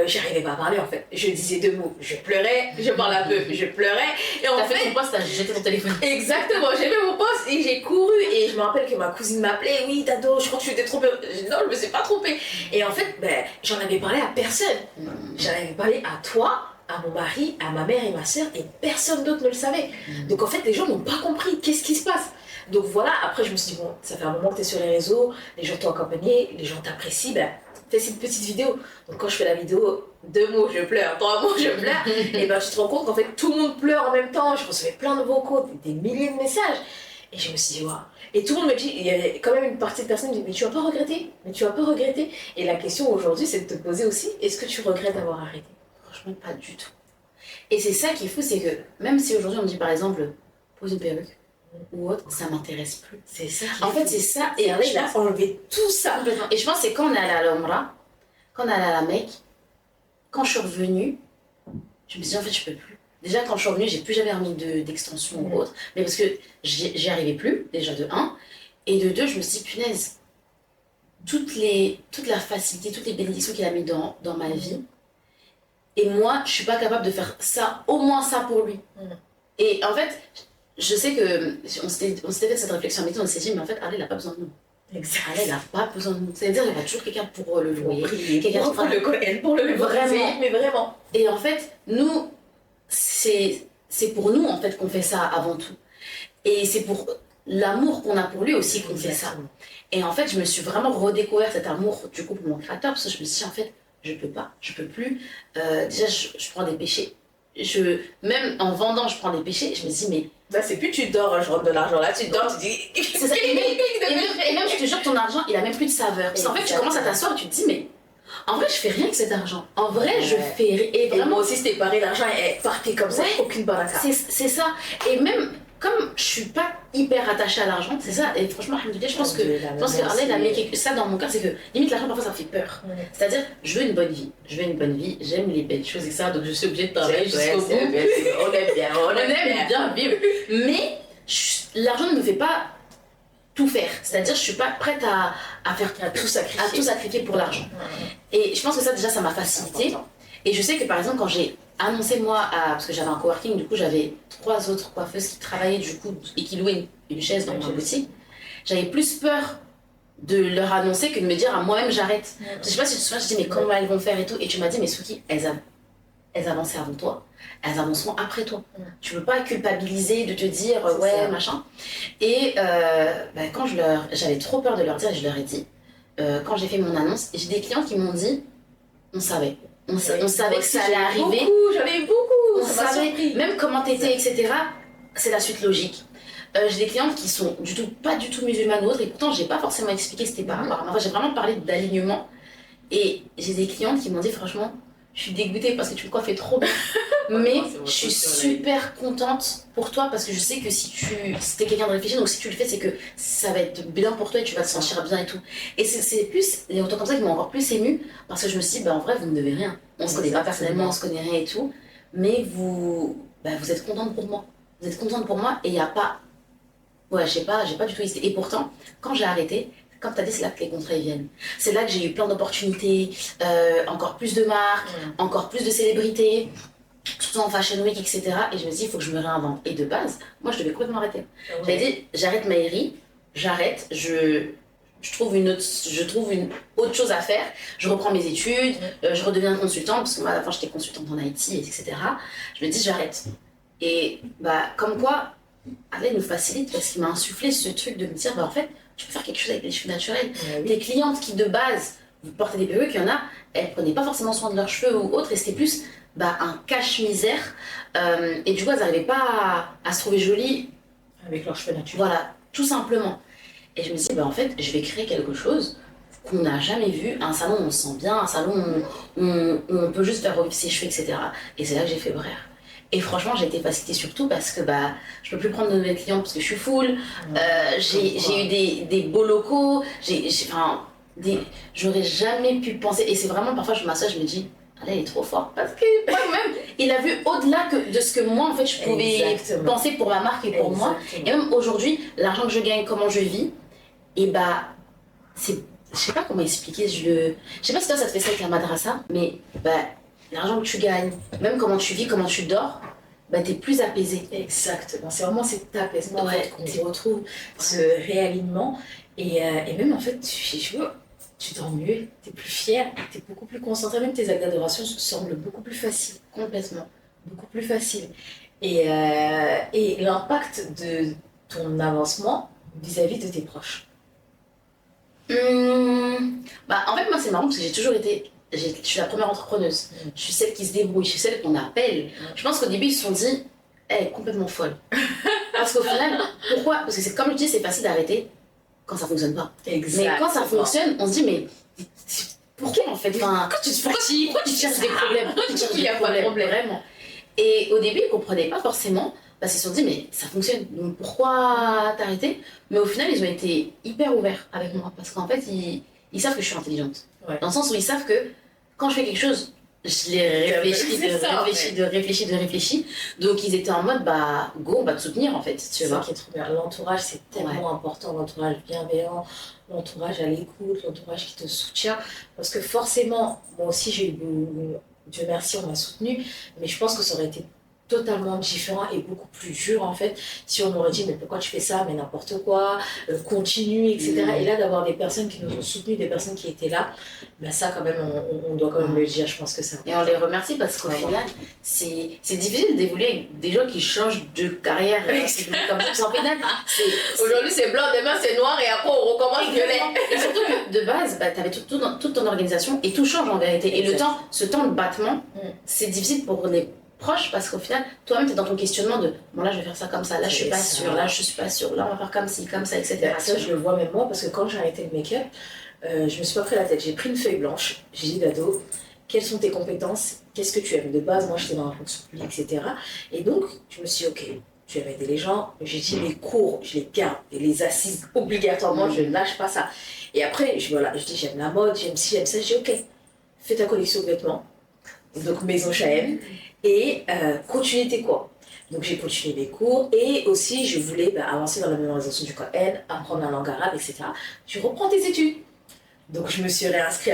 j'arrivais pas à parler en fait. Je disais deux mots, je pleurais, je parlais un peu, je pleurais. Et t'as fait ton poste, t'as jeté ton téléphone. Exactement, j'ai fait mon poste, et j'ai couru et je me rappelle que ma cousine m'appelait, oui Dado, je crois que tu t'es trompée. Je dis, non, je me suis pas trompée. Et en fait, ben, j'en avais parlé à personne. J'en avais parlé à toi, à mon mari, à ma mère et ma soeur, et personne d'autre ne le savait. Donc en fait, les gens n'ont pas compris qu'est-ce qui se passe. Donc voilà, après je me suis dit, bon, ça fait un moment que tu es sur les réseaux, les gens t'ont accompagné, les gens t'apprécient, ben, fais cette petite vidéo. Donc quand je fais la vidéo, 2 mots je pleure, 3 mots je pleure, et ben tu te rends compte qu'en fait tout le monde pleure en même temps. Je recevais plein de vocaux, des milliers de messages. Et je me suis dit, waouh. Et tout le monde me dit, il y avait quand même une partie de personnes qui me disent, mais tu vas pas regretter, mais tu vas pas regretter. Et la question aujourd'hui, c'est de te poser aussi, est-ce que tu regrettes d'avoir arrêté? Franchement, pas du tout. Et c'est ça qui est fou, c'est que même si aujourd'hui on me dit par exemple, pose une perruque ou autre, ça m'intéresse plus. C'est ça. En fait, c'est ça. Et là, il a enlevé tout ça. Et je pense que c'est quand on est allé à l'Omra, quand on est allé à la Mecque, quand je suis revenue, je me suis dit en fait, je peux plus. Déjà, quand je suis revenue, j'ai plus jamais remis d'extension ou autre, mais parce que j'y arrivais plus, déjà de 1, et de 2, je me suis dit, punaise, toute la facilité, toutes les bénédictions qu'il a mis dans ma vie, et moi, je suis pas capable de faire ça, au moins ça pour lui. Et en fait, je sais que on s'était fait cette réflexion avec nous, on s'est dit, mais en fait, Allah, il n'a pas besoin de nous. Allah, il n'a pas besoin de nous. C'est-à-dire, il y aura toujours quelqu'un pour le louer, quelqu'un pour le Coran, pour le vraiment, mais vraiment. Et en fait, nous, c'est pour nous en fait qu'on fait ça avant tout. Et c'est pour l'amour qu'on a pour lui aussi qu'on fait ça. Et en fait, je me suis vraiment redécouvert cet amour du coup pour mon créateur, parce que je me suis dit, en fait, je peux pas, je peux plus. Déjà, je prends des péchés. Même en vendant, je prends des péchés. Je me dis, mais. Là, c'est plus tu dors, je rentre de l'argent. Là, tu dors, tu dis. C'est ça. Et même, je te jure, ton argent, il a même plus de saveur. Parce qu'en fait, tu commences à t'asseoir et tu te dis, mais. En vrai, je fais rien avec cet argent. En vrai, je fais. Et vraiment. Moi aussi, c'était pareil, l'argent est parti comme ça, aucune baraka. C'est ça. Et même. Comme je suis pas hyper attachée à l'argent, c'est ça, et franchement, je pense que Allah, il a mis ça dans mon cœur, c'est que limite l'argent parfois ça me fait peur. C'est-à-dire, je veux une bonne vie, j'aime les belles choses et ça, donc je suis obligée de travailler jusqu'au bout. On aime bien vivre. Mais l'argent ne me fait pas tout faire, c'est-à-dire je suis pas prête à tout sacrifier pour l'argent. Et je pense que ça déjà ça m'a facilité. Et je sais que par exemple quand j'ai annoncé moi, parce que j'avais un coworking, du coup j'avais 3 autres coiffeuses qui travaillaient du coup et qui louaient une chaise dans ma boutique, j'avais plus peur de leur annoncer que de me dire à moi-même j'arrête. Je sais pas si tu te souviens, je dis mais comment elles vont faire et tout, et tu m'as dit mais Souki, elles avançaient avant toi, elles avanceront après toi. Tu veux pas culpabiliser de te dire ouais machin. Et quand j'avais trop peur de leur dire, et je leur ai dit, quand j'ai fait mon annonce, j'ai des clients qui m'ont dit on savait. On savait que ça allait arriver. J'en ai eu beaucoup. On savait, même comment t'étais, etc. C'est la suite logique. J'ai des clientes qui sont pas du tout musulmanes ou autres, et pourtant j'ai pas forcément expliqué c'était par rapport à moi. Enfin, j'ai vraiment parlé d'alignement. Et j'ai des clientes qui m'ont dit franchement, je suis dégoûtée parce que tu me coiffes trop bien. Mais je suis super contente pour toi parce que je sais que si t'es quelqu'un de réfléchi, donc si tu le fais, c'est que ça va être bien pour toi et tu vas te sentir bien et tout. Et c'est plus les retours comme ça qui m'ont encore plus émue parce que je me suis dit, en vrai, vous ne devez rien. On se connaît pas personnellement, on se connaît rien et tout. Mais vous êtes contente pour moi. Vous êtes contente pour moi et il n'y a pas. Ouais, j'ai pas du tout hésité. Et pourtant, quand j'ai arrêté, comme tu as dit, c'est là que les contrats viennent. C'est là que j'ai eu plein d'opportunités, encore plus de marques, encore plus de célébrités, surtout en Fashion Week, etc. Et je me suis dit, il faut que je me réinvente. Et de base, moi, je devais complètement arrêter. J'avais dit, j'arrête Maëri, j'arrête, je trouve une autre chose à faire. Je reprends mes études, je redeviens consultante, parce que moi, à la fin, j'étais consultante en IT, etc. Je me dis, j'arrête. Et comme quoi, Allah nous facilite parce qu'il m'a insufflé ce truc de me dire, en fait, tu peux faire quelque chose avec les cheveux naturels. Tes clientes qui de base portaient des perruques, il y en a, elles prenaient pas forcément soin de leurs cheveux ou autre, et c'était plus un cache-misère. Et du coup, elles n'arrivaient pas à se trouver jolies avec leurs cheveux naturels. Voilà, tout simplement. Et je me dis, en fait, je vais créer quelque chose qu'on n'a jamais vu, un salon où on se sent bien, un salon où on peut juste faire revivre ses cheveux, etc. Et c'est là que j'ai fait Brère. Et franchement, j'ai été facilitée surtout parce que je peux plus prendre de nouvelles clientes parce que je suis full. J'ai eu des beaux locaux. J'aurais jamais pu penser. Et c'est vraiment, parfois, je m'assois, je me dis, elle est trop forte. Parce que même, il a vu au-delà de ce que moi, en fait, je pouvais penser pour ma marque et pour moi. Et même aujourd'hui, l'argent que je gagne, comment je vis, et c'est. Je sais pas comment expliquer. Je sais pas si toi, ça te fait ça avec la madrasa, mais l'argent que tu gagnes, même comment tu vis, comment tu dors, bah, t'es plus apaisé. Exactement, c'est vraiment cet apaisement Ouais, qu'on retrouve, ce réalignement. Et même en fait, tu dors mieux, t'es plus fier, t'es beaucoup plus concentré, même tes actes d'adoration semblent beaucoup plus faciles. Complètement. Beaucoup plus faciles. Et l'impact de ton avancement vis-à-vis de tes proches. Bah, en fait, moi, c'est marrant parce que j'ai toujours été. Je suis la première entrepreneuse. Je suis celle qui se débrouille, je suis celle qu'on appelle. Je pense qu'au début, ils se sont dit, elle est complètement folle. Parce qu'au final, pourquoi? Parce que c'est comme je dis, c'est facile d'arrêter quand ça fonctionne pas. Exactement. Mais quand ça fonctionne, on se dit, mais pourquoi en fait? Enfin, Pourquoi tu te fatigues? pourquoi tu cherches des problèmes? Pourquoi tu cherches des problèmes? Vraiment. Et au début, ils comprenaient pas forcément. Parce qu'ils se sont dit, mais ça fonctionne, donc pourquoi t'arrêter? Mais au final, ils ont été hyper ouverts avec moi. Parce qu'en fait, ils savent que je suis intelligente. Ouais. Dans le sens où ils savent que quand je fais quelque chose, je les réfléchis, de réfléchis. Donc ils étaient en mode, bah, go, on va te soutenir en fait. C'est ça qui est trop bien. L'entourage, c'est tellement important. L'entourage bienveillant, l'entourage à l'écoute, l'entourage qui te soutient. Parce que forcément, moi aussi, j'ai eu, Dieu merci, on m'a soutenu. Mais je pense que ça aurait été totalement différent et beaucoup plus dur en fait si on m'aurait dit mais pourquoi tu fais ça, mais n'importe quoi, continue, etc. Et là d'avoir des personnes qui nous ont soutenus, des personnes qui étaient là, ben ça quand même on doit quand même le dire, je pense que ça. Et on les remercie parce qu'au final c'est difficile d'évoluer avec des gens qui changent de carrière comme ça en pénal. Aujourd'hui c'est blanc, demain c'est noir et après on recommence violet. Et surtout que de base bah, t'avais toute ton organisation et tout change en vérité. Et ce temps de battement c'est difficile pour les proche parce qu'au final toi-même t'es dans ton questionnement de bon là je vais faire ça comme ça, là je suis pas sûre, là je suis pas sûre, là on va faire comme ci, comme ça, etc. Ça je le vois même moi parce que quand j'ai arrêté le make-up, je me suis pas pris la tête, j'ai pris une feuille blanche, j'ai dit Dado, quelles sont tes compétences, qu'est-ce que tu aimes de base, moi j'étais dans la fonction publique, etc. Et donc je me suis dit ok, tu aimes aider les gens, j'ai dit mes cours, je les garde et les assises obligatoirement, je ne lâche pas ça. Et après je dis j'aime la mode, j'aime ci, j'aime ça, je dis ok, fais ta collection de vêtements, donc maison H&M. Et continuer tes cours. Donc j'ai continué mes cours et aussi je voulais avancer dans la mémorisation du Coran, apprendre la langue arabe, etc. Tu reprends tes études. Donc je me suis réinscrite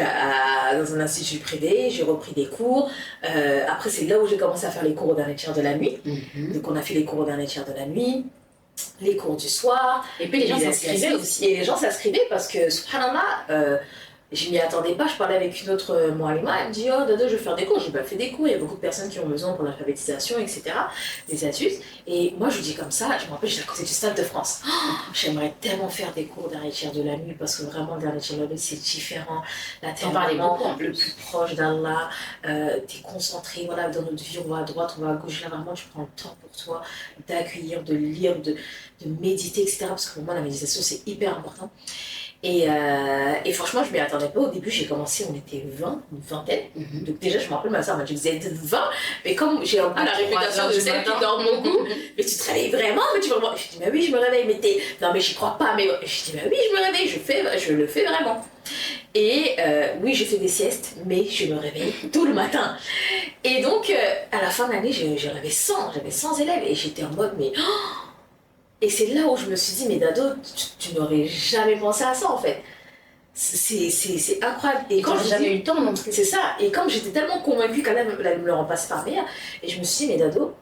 dans un institut privé, j'ai repris des cours. Après c'est là où j'ai commencé à faire les cours au dernier tiers de la nuit. Donc on a fait les cours au dernier tiers de la nuit, les cours du soir. Et puis les gens s'inscrivaient aussi. Et les gens s'inscrivaient parce que, subhanallah, je m'y attendais pas, je parlais avec une autre Moalima, elle me dit oh Dado je vais faire des cours, j'ai pas fait des cours, il y a beaucoup de personnes qui ont besoin pour l'alphabétisation, etc. Des adultes. Et moi je vous dis comme ça, je me rappelle j'étais à côté du Stade de France. Oh, j'aimerais tellement faire des cours dernier tiers de la nuit parce que vraiment le dernier tiers de la nuit c'est différent. Là t'es vraiment le plus proche d'Allah, t'es concentré, voilà, dans notre vie on va à droite, on va à gauche, là vraiment tu prends le temps pour toi d'accueillir, de lire, de méditer, etc. Parce que pour moi la méditation c'est hyper important. Et franchement, je m'y attendais pas. Au début, j'ai commencé, on était 20, une vingtaine. Donc déjà, je me rappelle, ma soeur m'a dit, vous êtes 20. Mais comme j'ai un peu la réputation de celle qui dort beaucoup, mais tu te réveilles vraiment, mais tu vraiment... Je dis, mais oui, je me réveille, mais t'es... Non, mais j'y crois pas, mais... Je dis, mais oui, je me réveille, je le fais vraiment. Et oui, je fais des siestes, mais je me réveille tout le matin. Et donc, à la fin de l'année, j'avais 100 élèves et j'étais en mode, mais... Oh, et c'est là où je me suis dit, mais Dado, tu n'aurais jamais pensé à ça en fait. C'est incroyable. Et quand j'ai jamais eu le temps non plus. C'est ça. Et comme j'étais tellement convaincue qu'elle me le remplace par meilleur, et je me suis dit, mais Dado,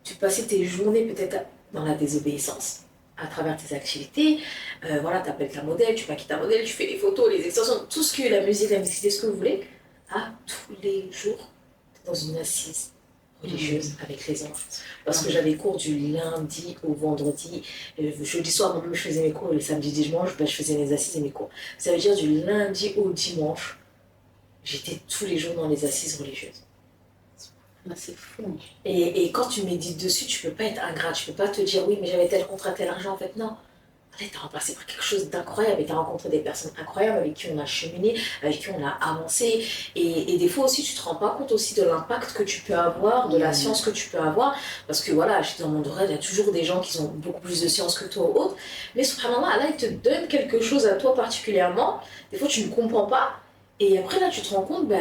tu passais tes journées peut-être dans la désobéissance à travers tes activités. Voilà, tu appelles ta modèle, tu maquilles ta modèle, tu fais les photos, les extensions, tout ce que la musique, la publicité, ce que vous voulez. Tous les jours, dans une assise religieuse avec les anges. Parce que j'avais cours du lundi au vendredi. Jeudi soir, moi-même, je faisais mes cours. Le samedi, dimanche, je faisais mes assises et mes cours. Ça veut dire du lundi au dimanche, j'étais tous les jours dans les assises religieuses. C'est fou. Et quand tu médites dessus, tu peux pas être ingrat. Tu peux pas te dire, oui, mais j'avais tel contrat, tel argent. En fait, non. T'as remplacé par quelque chose d'incroyable et t'as rencontré des personnes incroyables avec qui on a cheminé, avec qui on a avancé et des fois aussi tu te rends pas compte aussi de l'impact que tu peux avoir, de la science que tu peux avoir parce que voilà, j'étais dans mon domaine, il y a toujours des gens qui ont beaucoup plus de science que toi ou autre, mais subhanallah, là il te donne quelque chose à toi particulièrement, des fois tu ne comprends pas et après là tu te rends compte,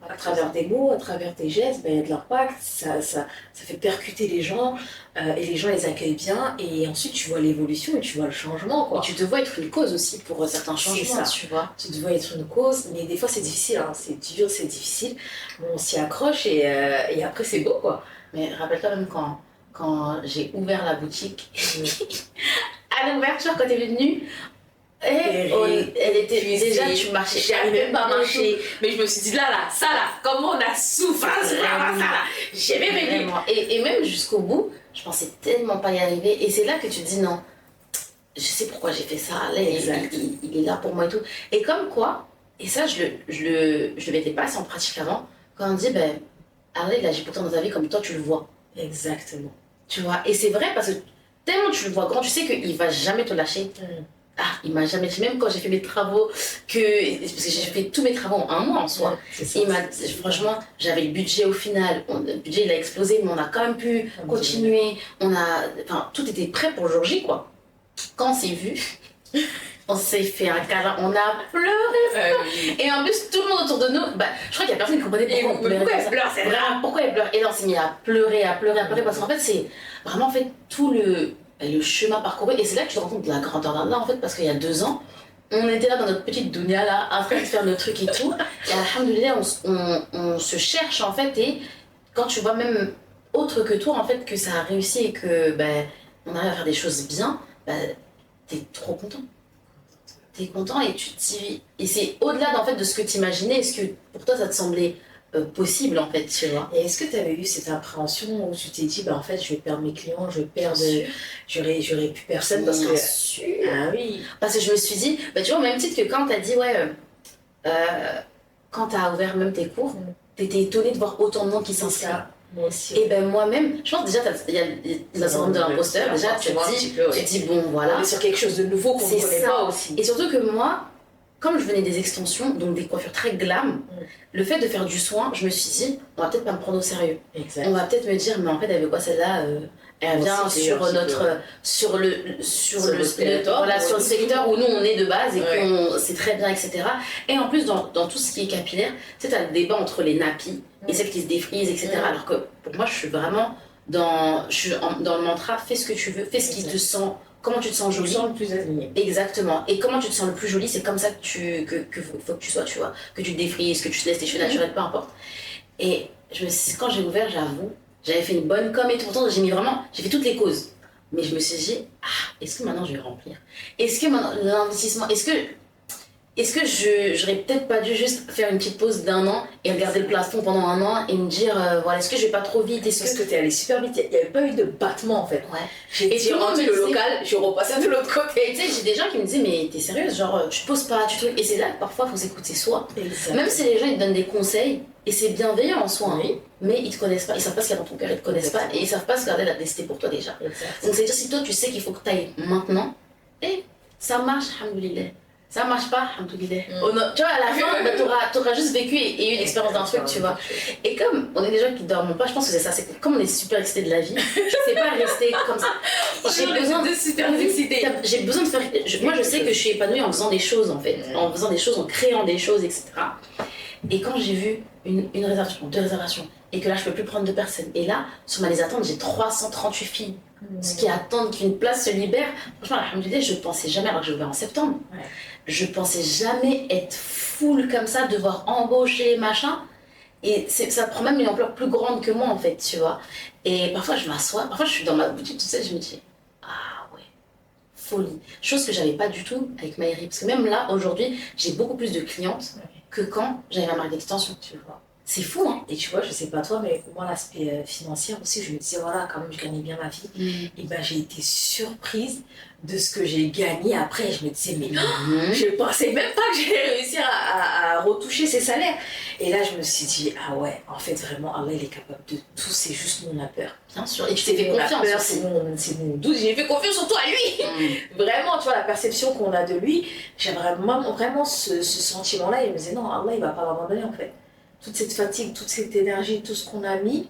à travers des mots, à travers tes gestes, il y a de l'impact, ça fait percuter les gens et les gens les accueillent bien et ensuite tu vois l'évolution et tu vois le changement. Quoi. Et tu te vois être une cause aussi pour certains changements, tu vois. Tu te vois être une cause, mais des fois c'est difficile, hein. C'est dur, c'est difficile, on s'y accroche et après c'est beau quoi. Mais rappelle-toi même quand j'ai ouvert la boutique, à l'ouverture, quand elle est venue, elle était déjà, tu marchais. J'arrivais pas à marcher. Mais je me suis dit, là, ça là, comment on a souffert, ça là. J'ai même aimé. Et même jusqu'au bout, je pensais tellement pas y arriver. Et c'est là que tu te dis, non, je sais pourquoi j'ai fait ça. Là, il est là pour moi et tout. Et comme quoi, et ça, je le mettais pas assez en pratique avant, quand on dit, ben, Allah, il agit pourtant dans ta vie comme toi, tu le vois. Exactement. Tu vois, et c'est vrai parce que tellement tu le vois grand, tu sais qu'il va jamais te lâcher. Ah, il m'a jamais lâché, même quand j'ai fait mes travaux, parce que j'ai fait tous mes travaux en 1 mois en soi. Franchement, j'avais le budget au final, le budget il a explosé, mais on a quand même pu continuer. Tout était prêt pour le jour J, quoi. Quand on s'est vu, on s'est fait un câlin, on a pleuré. Et en plus, tout le monde autour de nous, je crois qu'il y a personne qui comprenait pourquoi elle pleure, c'est vrai. Pourquoi elle pleure. Et là, on s'est mis à pleurer, parce qu'en fait, c'est vraiment tout le chemin parcouru. Et c'est là que tu te rends compte de la grandeur d'Allah, en fait, parce qu'il y a 2 ans, on était là dans notre petite dunya, là, en train de faire nos trucs et tout. Et alhamdoulilah, on se cherche, en fait, et quand tu vois même autre que toi, en fait, que ça a réussi et que, on arrive à faire des choses bien, t'es trop content. T'es content et tu te dis... Et c'est au-delà, en fait, de ce que t'imaginais. Est-ce que, pour toi, ça te semblait possible, en fait, tu vois? Et est-ce que tu avais eu cette appréhension où tu t'es dit, en fait, je vais perdre mes clients, j'aurais plus personne parce que... Sûr. Ah oui. Parce que je me suis dit, tu vois, au même titre que quand t'as dit, quand t'as ouvert même tes cours, t'étais étonnée de voir autant de monde qui s'inscrivent. Moi aussi. Et moi-même, je pense déjà, il y a le syndrome de l'imposteur. Déjà, tu te dis, bon, voilà. On est sur quelque chose de nouveau qu'on ne connaît pas aussi. Et surtout que moi, comme je venais des extensions, donc des coiffures très glam, le fait de faire du soin, je me suis dit, on va peut-être pas me prendre au sérieux. Exact. On va peut-être me dire, mais en fait, elle veut quoi celle-là elle vient sur le secteur où nous on est de base et qu'on sait très bien, etc. Et en plus, dans tout ce qui est capillaire, tu sais, t'as le débat entre les nappies et celles qui se défrisent, etc. Alors que pour moi, je suis vraiment dans le mantra, fais ce que tu veux, fais ce qui te sent. Comment tu te sens jolie. Je me sens le plus aligné. Exactement. Et comment tu te sens le plus jolie, c'est comme ça que faut que tu sois, tu vois. Que tu te défrises, que tu te laisses tes cheveux naturels, peu importe. Et quand j'ai ouvert, j'avoue, j'avais fait une bonne com et tout. Pourtant, j'ai fait toutes les causes. Mais je me suis dit, est-ce que maintenant je vais remplir? Est-ce que maintenant, l'investissement, est-ce que j'aurais peut-être pas dû juste faire une petite pause d'1 an et regarder le plafond pendant 1 an et me dire, voilà, est-ce que je vais pas trop vite? Parce que t'es allée super vite, il n'y avait pas eu de battement en fait. Ouais. J'ai rendu le local, je repassais de l'autre côté. Et tu sais, j'ai des gens qui me disaient, mais t'es sérieuse, genre, tu poses pas, tu trucs. Et c'est là que parfois, il faut s'écouter soi. Exactement. Même si les gens ils te donnent des conseils, et c'est bienveillant en soi, mais ils te connaissent pas, ils savent pas ce qu'il y a dans ton cœur, ils te connaissent pas, et ils savent pas se garder la destinée pour toi déjà. Donc c'est-à-dire, si toi tu sais qu'il faut que tu ailles maintenant, et ça marche, alhamdoulilah. Ça marche pas, alhamdoulilah. Tu vois, à la fin, t'auras juste vécu et eu une expérience d'un truc, tu vois. Et comme on est des gens qui dorment pas, je pense que c'est ça, c'est comme on est super excités de la vie, je sais pas rester comme ça. J'ai besoin de super excité. J'ai besoin de faire. Moi, je sais que je suis épanouie en faisant des choses, en fait, en faisant des choses, en créant des choses, etc. Et quand j'ai vu une réservation, 2 réservations, et que là je peux plus prendre de personnes, et là, sur ma liste d'attente, j'ai 338 filles. Ce qui attendent qu'une place se libère. Franchement, alhamdoulilah, je pensais jamais, alors que j'ai ouvert en septembre, je pensais jamais être full comme ça, devoir embaucher, machin. Et ça prend même une ampleur plus grande que moi, en fait, tu vois. Et parfois, je m'assois, parfois, je suis dans ma boutique, tu sais, je me dis, ah ouais, folie. Chose que j'avais pas du tout avec Maïri. Parce que même là, aujourd'hui, j'ai beaucoup plus de clientes que quand j'avais ma marque d'extension, tu vois. C'est fou, hein. Et tu vois, je sais pas toi, mais moi, l'aspect financier aussi, je me disais, voilà, quand même, je gagnais bien ma vie. Et j'ai été surprise de ce que j'ai gagné. Après, je me disais, mais je pensais même pas que j'allais réussir à retoucher ces salaires. Et là, je me suis dit, ah ouais, en fait, vraiment, Allah, il est capable de tout, c'est juste nous, on a peur. Bien sûr, et tu t'es fait confiance. C'est mon doute, j'ai fait confiance en toi, lui. Vraiment, tu vois, la perception qu'on a de lui, j'ai vraiment ce sentiment-là. Il me disait, non, Allah, il va pas l'abandonner, en fait. Toute cette fatigue, toute cette énergie, tout ce qu'on a mis,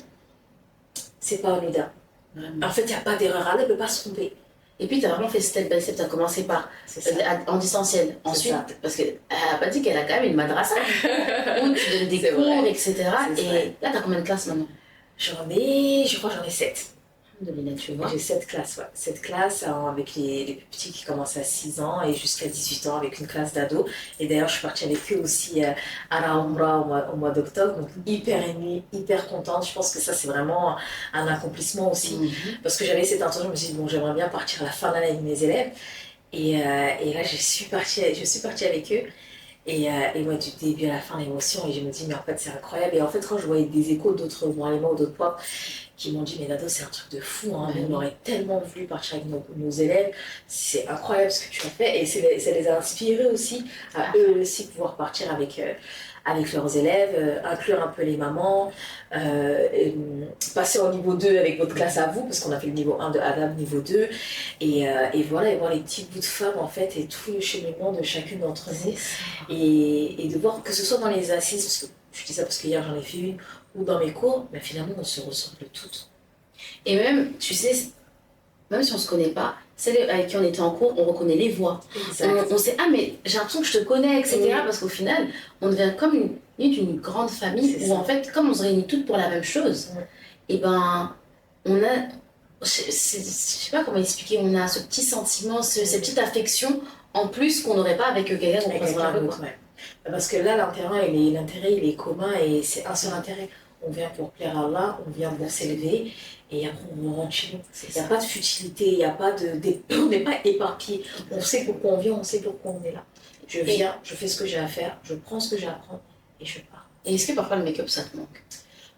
c'est pas un Huda. En fait, il n'y a pas d'erreur. Elle ne peut pas se tromper. Et puis, tu as vraiment fait step by step. Tu as commencé par en distanciel. Ensuite, parce qu'elle n'a pas dit qu'elle a quand même une madrasa où tu donnes des cours, etc. Et là, tu as combien de classes maintenant? Je crois que j'en ai 7. Tu vois. J'ai 7 classes, ouais. 7 classes avec les plus petits qui commencent à 6 ans et jusqu'à 18 ans avec une classe d'ados. Et d'ailleurs, je suis partie avec eux aussi à la Oumra au mois d'octobre. Donc, hyper émue, hyper contente. Je pense que ça, c'est vraiment un accomplissement aussi. Parce que j'avais cette intention, je me suis dit, bon, j'aimerais bien partir à la fin de l'année avec mes élèves. Et là, je suis partie avec eux. Et moi, du début à la fin, l'émotion, et je me dis, mais en fait, c'est incroyable. Et en fait, quand je voyais des échos d'autres mouvements ou d'autres profs qui m'ont dit, mais Nado, c'est un truc de fou, hein. On aurait tellement voulu partir avec nos élèves, c'est incroyable ce que tu as fait. Et ça les a inspirés aussi, à eux aussi, pouvoir partir avec leurs élèves, inclure un peu les mamans, passer au niveau 2 avec votre classe à vous, parce qu'on a fait le niveau 1 de Adam, niveau 2, et voilà, et voir les petits bouts de femmes en fait, et tout le cheminement de chacune d'entre nous, et de voir que ce soit dans les assises, parce que je dis ça parce qu'hier j'en ai fait une, ou dans mes cours, mais finalement on se ressemble toutes. Et même, tu sais, même si on se connaît pas, celles avec qui on était en cours, on reconnaît les voix. On sait, ah mais j'ai l'impression que je te connais, etc. Oui. Parce qu'au final, on devient comme une grande famille où en fait, comme on se réunit toutes pour la même chose, et ben on a, je sais pas comment expliquer, on a ce petit sentiment, cette petite affection en plus qu'on n'aurait pas avec quelqu'un qu'on croise dans la rue. Parce que là, l'intérêt il est commun et c'est un seul intérêt. On vient pour plaire à Allah, on vient pour s'élever et après on rentre chez nous. Il n'y a pas de futilité, il n'y a pas on n'est pas éparpillé. On sait pourquoi on vient, on sait pourquoi on est là. Je viens, je fais ce que j'ai à faire, je prends ce que j'ai à prendre et je pars. Et est-ce que parfois le make-up ça te manque?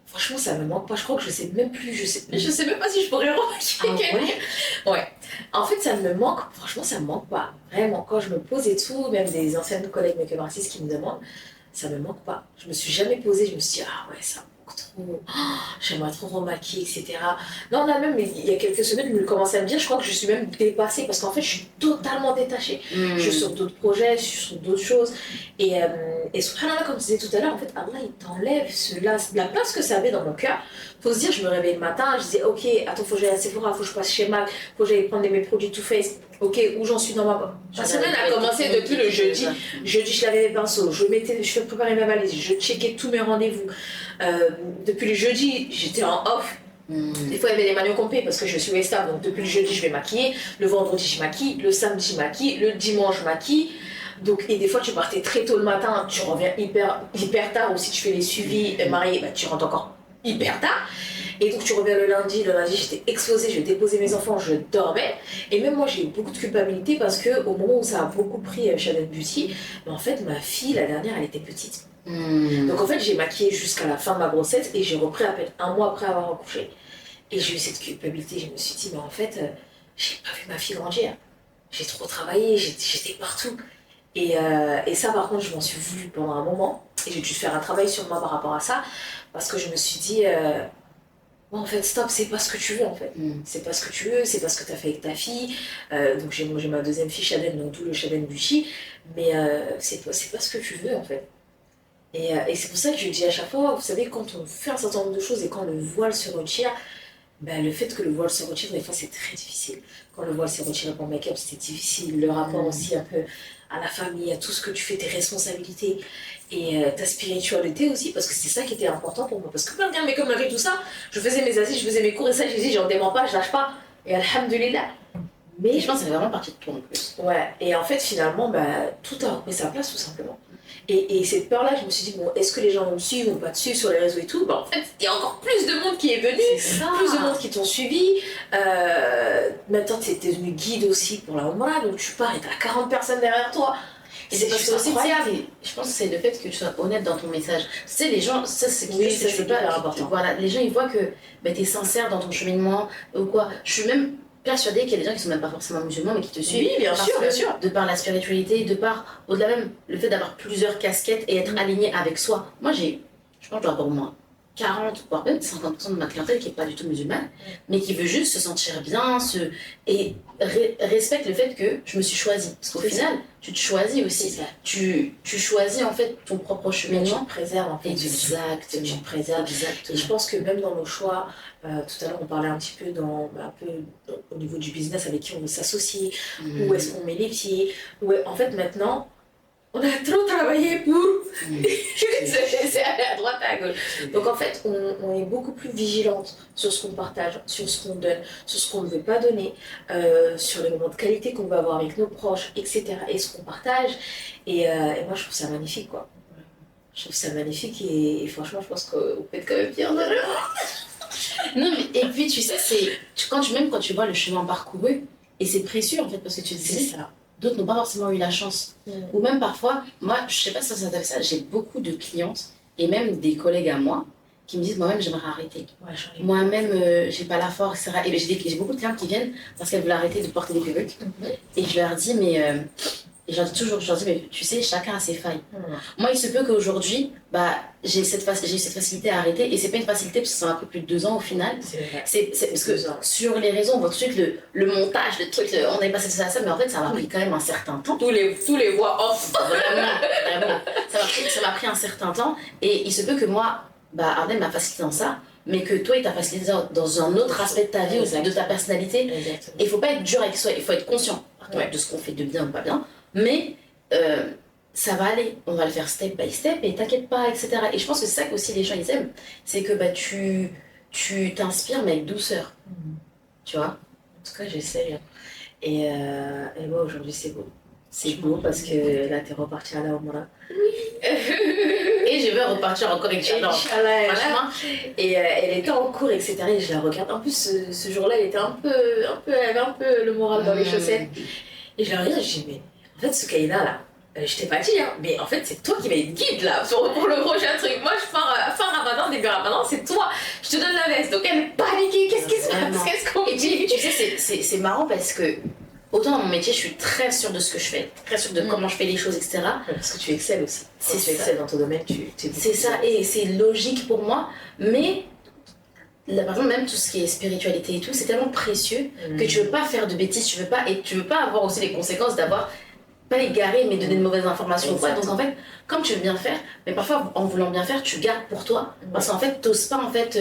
Franchement, ça me manque pas. Je crois que je sais même plus. Je sais même pas si je pourrais remarquer. Ouais. En fait, ça me manque. Franchement, ça me manque pas. Vraiment. Quand je me pose et tout, même des anciennes collègues make-up artistes qui me demandent, ça me manque pas. Je me suis jamais posée. Je me suis dit, ah ouais, ça me manque trop. Oh, j'aimerais trop remaquiller, etc. Non, là même, il y a quelques semaines, je me commençais à me dire, je crois que je suis même dépassée parce qu'en fait, je suis totalement détachée. Je suis sur d'autres projets, je suis sur d'autres choses. Et subhanallah, comme tu disais tout à l'heure, en fait, Allah, il t'enlève la place que ça avait dans mon cœur. Faut se dire, je me réveille le matin, je disais, ok, attends, faut que j'aille à Sephora, faut que je passe chez Mac, faut que j'aille prendre mes produits Too Faced. Ok, où j'en suis dans ma semaine a commencé depuis le jeudi. Jeudi, je lavais mes pinceaux, je préparais ma valise, je checkais tous mes rendez-vous. Depuis le jeudi, j'étais en off. Des fois, il y avait des maillots complets parce que je suis Westam, donc depuis le jeudi, je vais maquiller. Le vendredi, je maquille. Le samedi, je maquille. Le dimanche, je maquille. Donc, et des fois, tu partais très tôt le matin, tu reviens hyper tard. Ou si tu fais les suivis mariés, bah, tu rentres encore hyper tard. Et donc, tu reviens le lundi, j'étais explosée, je déposais mes enfants, je dormais. Et même moi, j'ai eu beaucoup de culpabilité parce qu'au moment où ça a beaucoup pris Chanel Beauty, mais en fait, ma fille, la dernière, elle était petite. Donc, en fait, j'ai maquillé jusqu'à la fin de ma grossesse et j'ai repris à peine un mois après avoir accouché. Et j'ai eu cette culpabilité, je me suis dit, mais en fait, j'ai pas vu ma fille grandir. J'ai trop travaillé, j'étais partout. Et ça, par contre, je m'en suis voulu pendant un moment. Et j'ai dû faire un travail sur moi par rapport à ça. Parce que je me suis dit, en fait, stop, c'est pas ce que tu veux, en fait. C'est pas ce que tu veux, c'est pas ce que tu as fait avec ta fille. Donc, j'ai ma deuxième fille, Shaden, donc tout le Shaden Beauty. Mais c'est pas ce que tu veux, en fait. Et c'est pour ça que je dis à chaque fois, vous savez, quand on fait un certain nombre de choses et quand le voile se retire, ben, le fait que le voile se retire, des fois, c'est très difficile. Quand le voile s'est retiré pour le make-up, c'était difficile. Le rapport aussi un peu à la famille, à tout ce que tu fais, tes responsabilités et ta spiritualité aussi, parce que c'est ça qui était important pour moi. Parce que malgré le make-up, malgré tout ça, je faisais mes assises, je faisais mes cours et ça, j'ai dit, j'en dément pas, je lâche pas. Et alhamdoulilah. Mais je pense que c'est vraiment partie de toi en plus. Ouais, et en fait, finalement, ben, tout a repris sa place, tout simplement. Et cette peur-là, je me suis dit, bon, est-ce que les gens vont me suivre ou pas te suivre sur les réseaux et tout? En fait, il y a encore plus de monde qui est venu, plus de monde qui t'ont suivi. Maintenant, tu es devenu guide aussi pour la Oumra, donc tu pars et tu as 40 personnes derrière toi. Et c'est parce que aussi, je pense que c'est le fait que tu sois honnête dans ton message. Tu sais, les gens, ça c'est hyper important. Voilà, les gens ils voient que ben, tu es sincère dans ton cheminement ou quoi. Je suis même persuadée qu'il y a des gens qui sont même pas forcément musulmans mais qui te suivent. Oui, bien sûr. De par la spiritualité, de par, au-delà même, le fait d'avoir plusieurs casquettes et être aligné avec soi. Moi, je pense que je dois avoir au moins 40, voire même 50% de ma clientèle qui n'est pas du tout musulmane, mais qui veut juste se sentir bien, et respecte le fait que je me suis choisie. Parce qu'au final, tu te choisis aussi. Tu choisis en fait ton propre cheminement. Tu te préserves en fait. Exactement. Tu te préserves. Exactement. Et je pense que même dans nos choix, tout à l'heure on parlait un petit peu au niveau du business avec qui on veut s'associer, où est-ce qu'on met les pieds. En fait maintenant, On a trop travaillé pour... C'est à droite et à gauche. Donc en fait, on est beaucoup plus vigilante sur ce qu'on partage, sur ce qu'on donne, sur ce qu'on ne veut pas donner, sur les moments de qualité qu'on va avoir avec nos proches, etc. Et ce qu'on partage. Et moi, je trouve ça magnifique, quoi. Je trouve ça magnifique et franchement, je pense qu'on peut être quand même fiers de rien. Non, mais, et puis tu sais, même quand tu vois le chemin parcouru, et c'est précieux en fait, parce que tu dis, d'autres n'ont pas forcément eu la chance. Ou même parfois, moi, je sais pas si ça t'avait ça, j'ai beaucoup de clientes et même des collègues à moi qui me disent moi-même j'aimerais arrêter. Ouais, moi-même, j'ai pas la force, etc. Et j'ai beaucoup de clientes qui viennent parce qu'elles veulent arrêter de porter des perruques. Et je leur dis, mais. Et je leur dis, mais tu sais, chacun a ses failles. Moi, il se peut qu'aujourd'hui, j'ai eu cette facilité à arrêter. Et c'est pas une facilité parce que ça m'a pris plus de 2 ans au final. C'est parce que sur les réseaux, on voit tout de suite le montage, le truc, on est passé de ça à ça, mais en fait, ça m'a pris quand même un certain temps. Tous les voix off. Vraiment. Ça m'a pris un certain temps. Et il se peut que moi, Arden m'a facilité dans ça, mais que toi, il t'a facilité dans un autre aspect de ta vie, de ta personnalité. Exactement. Et il faut pas être dur avec soi, il faut être conscient de ce qu'on fait de bien ou pas bien. Mais ça va aller, on va le faire step by step et t'inquiète pas, etc. Et je pense que c'est ça qu'aussi les gens ils aiment, c'est que tu t'inspires mais avec douceur, tu vois. En tout cas, j'essaie. Et moi aujourd'hui c'est beau. C'est beau parce que là t'es reparti à la Omra. Oui. Et je vais repartir encore avec Inch'Allah. Franchement. Et elle était en cours, etc. Et je la regarde. En plus, ce jour-là, elle avait un peu le moral dans les chaussettes. Et je la regarde, je dis, mais en fait, ce Kaina là, je t'ai pas dit, hein, mais en fait, c'est toi qui m'as guide là pour le prochain truc. Moi, je pars fin Ramadan, début Ramadan, c'est toi. Je te donne la veste. Donc elle est paniquée. Qu'est-ce qui se passe? Qu'est-ce qu'on dit? Tu sais, c'est marrant parce que autant dans mon métier, je suis très sûre de ce que je fais, très sûre de comment je fais les choses, etc. Parce que tu excelles aussi. Tu excelles dans ton domaine, c'est ça, et c'est logique pour moi, mais là, par exemple, même tout ce qui est spiritualité et tout, c'est tellement précieux que tu veux pas faire de bêtises, tu veux pas avoir aussi les conséquences d'avoir pas égaré mais donner de mauvaises informations ou quoi. Donc en fait, comme tu veux bien faire, mais parfois en voulant bien faire, tu gardes pour toi parce qu'en fait, t'oses pas en fait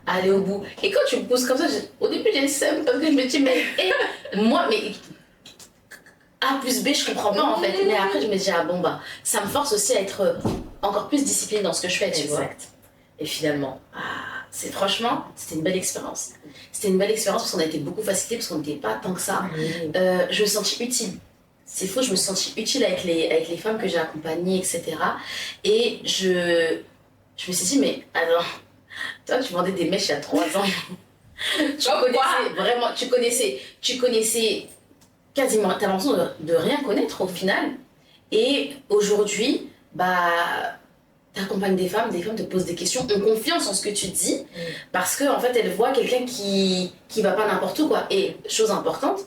aller au bout. Et quand tu me pousses comme ça, au début j'ai le seum parce que je me dis mais moi mais A plus B, je comprends pas en fait. Mais après je me dis ça me force aussi à être encore plus disciplinée dans ce que je fais, tu vois. Et finalement, franchement, c'était une belle expérience. C'était une belle expérience parce qu'on a été beaucoup facilité parce qu'on n'était pas tant que ça. Je me sentis utile. C'est faux, je me sentis utile avec les femmes que j'ai accompagnées, etc. Et je me suis dit, mais alors, toi, tu vendais des mèches il y a 3 ans. tu connaissais quasiment, t'as l'impression de rien connaître au final. Et aujourd'hui, t'accompagnes des femmes te posent des questions, ont confiance en ce que tu dis, parce qu'en fait, elles voient quelqu'un qui va pas n'importe où, quoi. Et chose importante,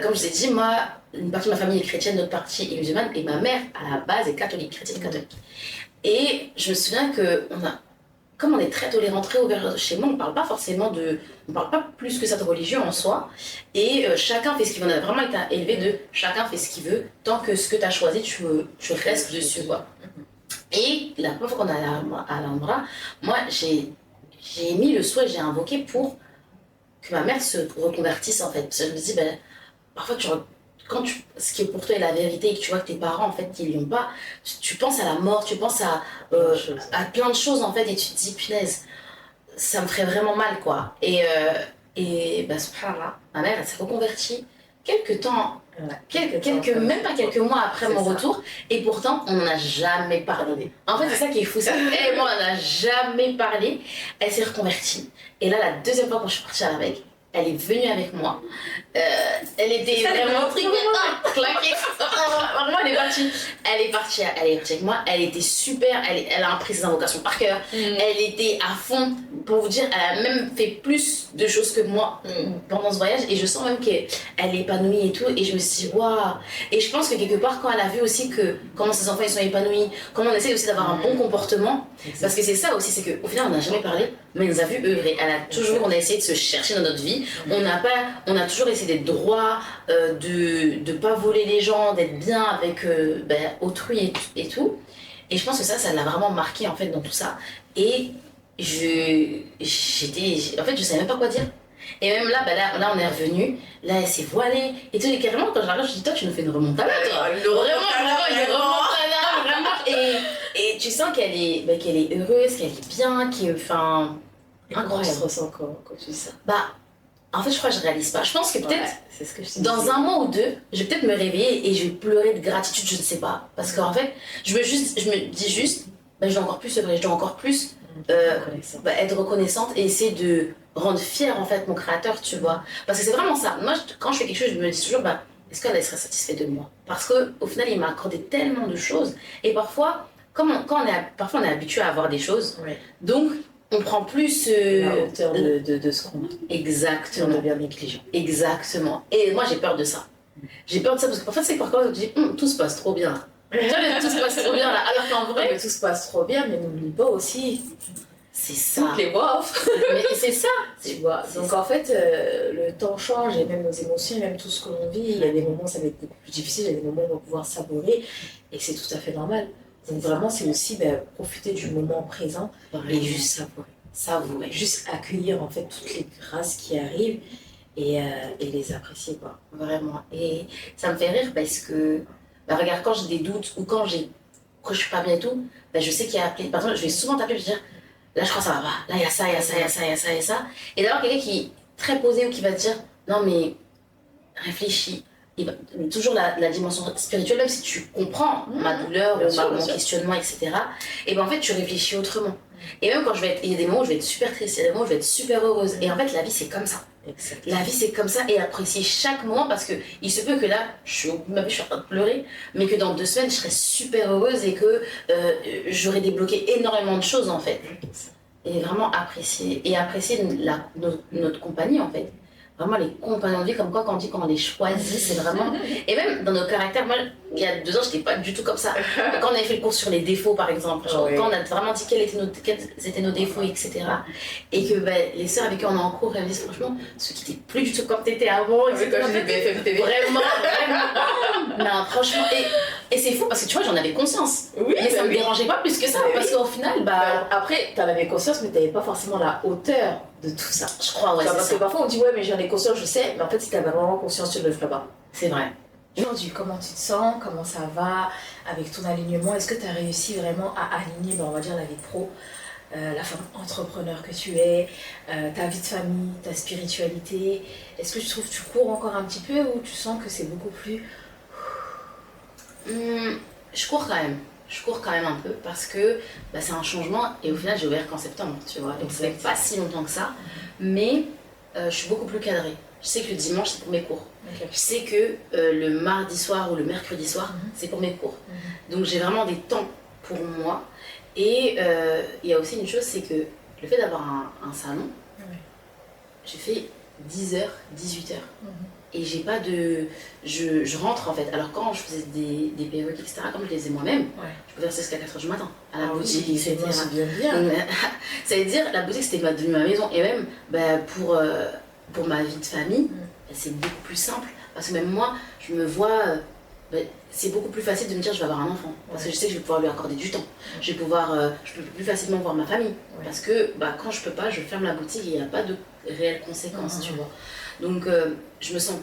comme je vous ai dit, moi, une partie de ma famille est chrétienne, l'autre partie est musulmane, et ma mère, à la base, est catholique, chrétienne catholique. Et je me souviens que comme on est très tolérant, très ouvert chez moi, on parle pas plus que ça de religion en soi, et chacun fait ce qu'il veut. On a vraiment été élevé de chacun fait ce qu'il veut, tant que ce que tu as choisi, tu restes dessus, quoi. Et la première fois qu'on est à l'Alhambra, moi j'ai mis le souhait, j'ai invoqué pour que ma mère se reconvertisse en fait. Parce que je me dis, parfois ce qui est pour toi est la vérité et que tu vois que tes parents en fait ils l'ont pas, tu penses à la mort, tu penses à plein de choses en fait et tu te dis punaise, ça me ferait vraiment mal quoi. Et subhanallah, ma mère elle s'est reconvertie quelques temps. Même pas quelques mois après mon retour, et pourtant on n'en a jamais parlé. En fait, c'est ça qui est fou, et moi on n'en a jamais parlé. Elle s'est reconvertie, et là, la deuxième fois quand je suis partie à la Mecque, elle est venue avec moi. Elle était vraiment claquée. Vraiment, elle est partie avec moi. Elle était super. Elle a appris ses invocations par cœur. Elle était à fond. Pour vous dire, elle a même fait plus de choses que moi pendant ce voyage. Et je sens même qu'elle est épanouie et tout. Et je me suis dit, waouh. Et je pense que quelque part, quand elle a vu aussi comment ses enfants ils sont épanouis, comment on essaie aussi d'avoir un bon comportement. Parce que c'est ça aussi, c'est qu'au final, on n'a jamais parlé, mais elle nous a vu œuvrer. On a essayé de se chercher dans notre vie. On a toujours essayé d'être droit, de pas voler les gens, d'être bien avec autrui et tout. Et je pense que ça l'a vraiment marqué en fait dans tout ça. Et en fait, je savais même pas quoi dire. Et même là, là on est revenu, là elle s'est voilée et tout. Et carrément, quand je la regarde, je dis, toi, tu nous fais une remontada, toi. Vraiment, une remontada. et tu sens qu'elle est, qu'elle est heureuse, qu'elle est bien, enfin... Incroyable. Comment tu te ressens quand tu dis ça? En fait, je crois que je réalise pas. Je pense que peut-être, c'est ce que je dans un mois ou deux, je vais peut-être me réveiller et je vais pleurer de gratitude, je ne sais pas. Parce qu'en fait, je me dis juste, je dois encore plus œuvrer, je dois encore plus être reconnaissante et essayer de rendre fière en fait mon créateur, tu vois. Parce que c'est vraiment ça. Moi, quand je fais quelque chose, je me dis toujours, est-ce qu'elle serait satisfaite de moi? Parce qu'au final, il m'a accordé tellement de choses. Et parfois, parfois on est habitué à avoir des choses, donc on prend plus la hauteur de ce qu'on a. Exactement. On devient négligent. Exactement. Et moi, j'ai peur de ça. J'ai peur de ça parce que parfois, c'est parfois, je dis, tout se passe trop bien. Tu vois, tout se passe trop bien là. Alors qu'en vrai. Mais tout se passe trop bien, mais n'oublie pas aussi. C'est ça. Toutes les voix off. Mais c'est ça. Tu vois. Donc en fait, le temps change et même nos émotions, même tout ce que l'on vit, il y a des moments, ça va être beaucoup plus difficile, il y a des moments où on va pouvoir savourer et c'est tout à fait normal. Donc vraiment, c'est aussi profiter du moment présent et juste savourer. Juste accueillir en fait toutes les grâces qui arrivent et les apprécier, quoi. Vraiment. Et ça me fait rire parce que, regarde, quand j'ai des doutes ou quand je suis pas bien et tout, je sais qu'il y a... Par exemple, je vais souvent t'appeler, je vais dire, là je crois que ça va pas, là il y a ça, il y a ça, il y a ça, il y a ça, il y a ça. Et d'avoir quelqu'un qui est très posé ou qui va te dire, non mais réfléchis. Toujours la dimension spirituelle, même si tu comprends ma douleur, mon questionnement, etc. Et en fait, tu réfléchis autrement. Et même quand il y a des moments où je vais être super triste, il y a des moments où je vais être super heureuse. Et en fait, la vie, c'est comme ça. Exactement. La vie, c'est comme ça. Et apprécier chaque moment parce que il se peut que là, je suis en train de pleurer, mais que dans 2 semaines, je serai super heureuse et que j'aurai débloqué énormément de choses, en fait. Et vraiment apprécier. Et apprécier notre compagnie, en fait. Vraiment les compagnons de vie, comme quoi quand on dit qu'on les choisit, c'est vraiment... Et même dans nos caractères, moi, il y a 2 ans, je n'étais pas du tout comme ça. Quand on avait fait le cours sur les défauts, par exemple, quand on a vraiment dit quels étaient nos défauts, etc. Et que les sœurs avec qui on est en cours, elles me disent franchement, ceux qui n'étaient plus du tout comme t'étais avant, etc. Quand je dis BFM TV. Vraiment. Non, franchement, et c'est fou parce que tu vois, j'en avais conscience. Oui, mais ça me dérangeait pas plus que ça, parce qu'au final, après, t'en avais conscience, mais t'avais pas forcément la hauteur de tout ça. Je crois, ouais, parce que parfois on dit, ouais, mais j'en ai conscience, je sais, mais en fait, si t'avais vraiment conscience, tu ne le ferais pas. C'est vrai. Aujourd'hui, comment tu te sens? Comment ça va avec ton alignement? Est-ce que tu as réussi vraiment à aligner, on va dire, la vie pro, la femme entrepreneur que tu es, ta vie de famille, ta spiritualité? Est-ce que tu trouves que tu cours encore un petit peu ou tu sens que c'est beaucoup plus... Je cours quand même. Je cours quand même un peu parce que c'est un changement et au final j'ai ouvert qu'en septembre, tu vois. Donc ça fait pas si longtemps que ça. Mais je suis beaucoup plus cadrée. Je sais que le dimanche c'est pour mes cours. Okay. Je sais que le mardi soir ou le mercredi soir c'est pour mes cours. Donc j'ai vraiment des temps pour moi. Et il y a aussi une chose, c'est que le fait d'avoir un salon, j'ai fait 10h, 18h. Et j'ai pas de... Je rentre en fait. Alors quand je faisais des perruques, etc., comme je les faisais moi-même, je pouvais rester jusqu'à 4h du matin à la boutique, etc. Ça veut dire, la boutique c'était devenu ma maison. Et même pour ma vie de famille, c'est beaucoup plus simple. Parce que même moi, je me vois... c'est beaucoup plus facile de me dire je vais avoir un enfant. Parce que je sais que je vais pouvoir lui accorder du temps. Je peux plus facilement voir ma famille. Parce que quand je peux pas, je ferme la boutique et il n'y a pas de réelles conséquences, tu vois. Donc je me sens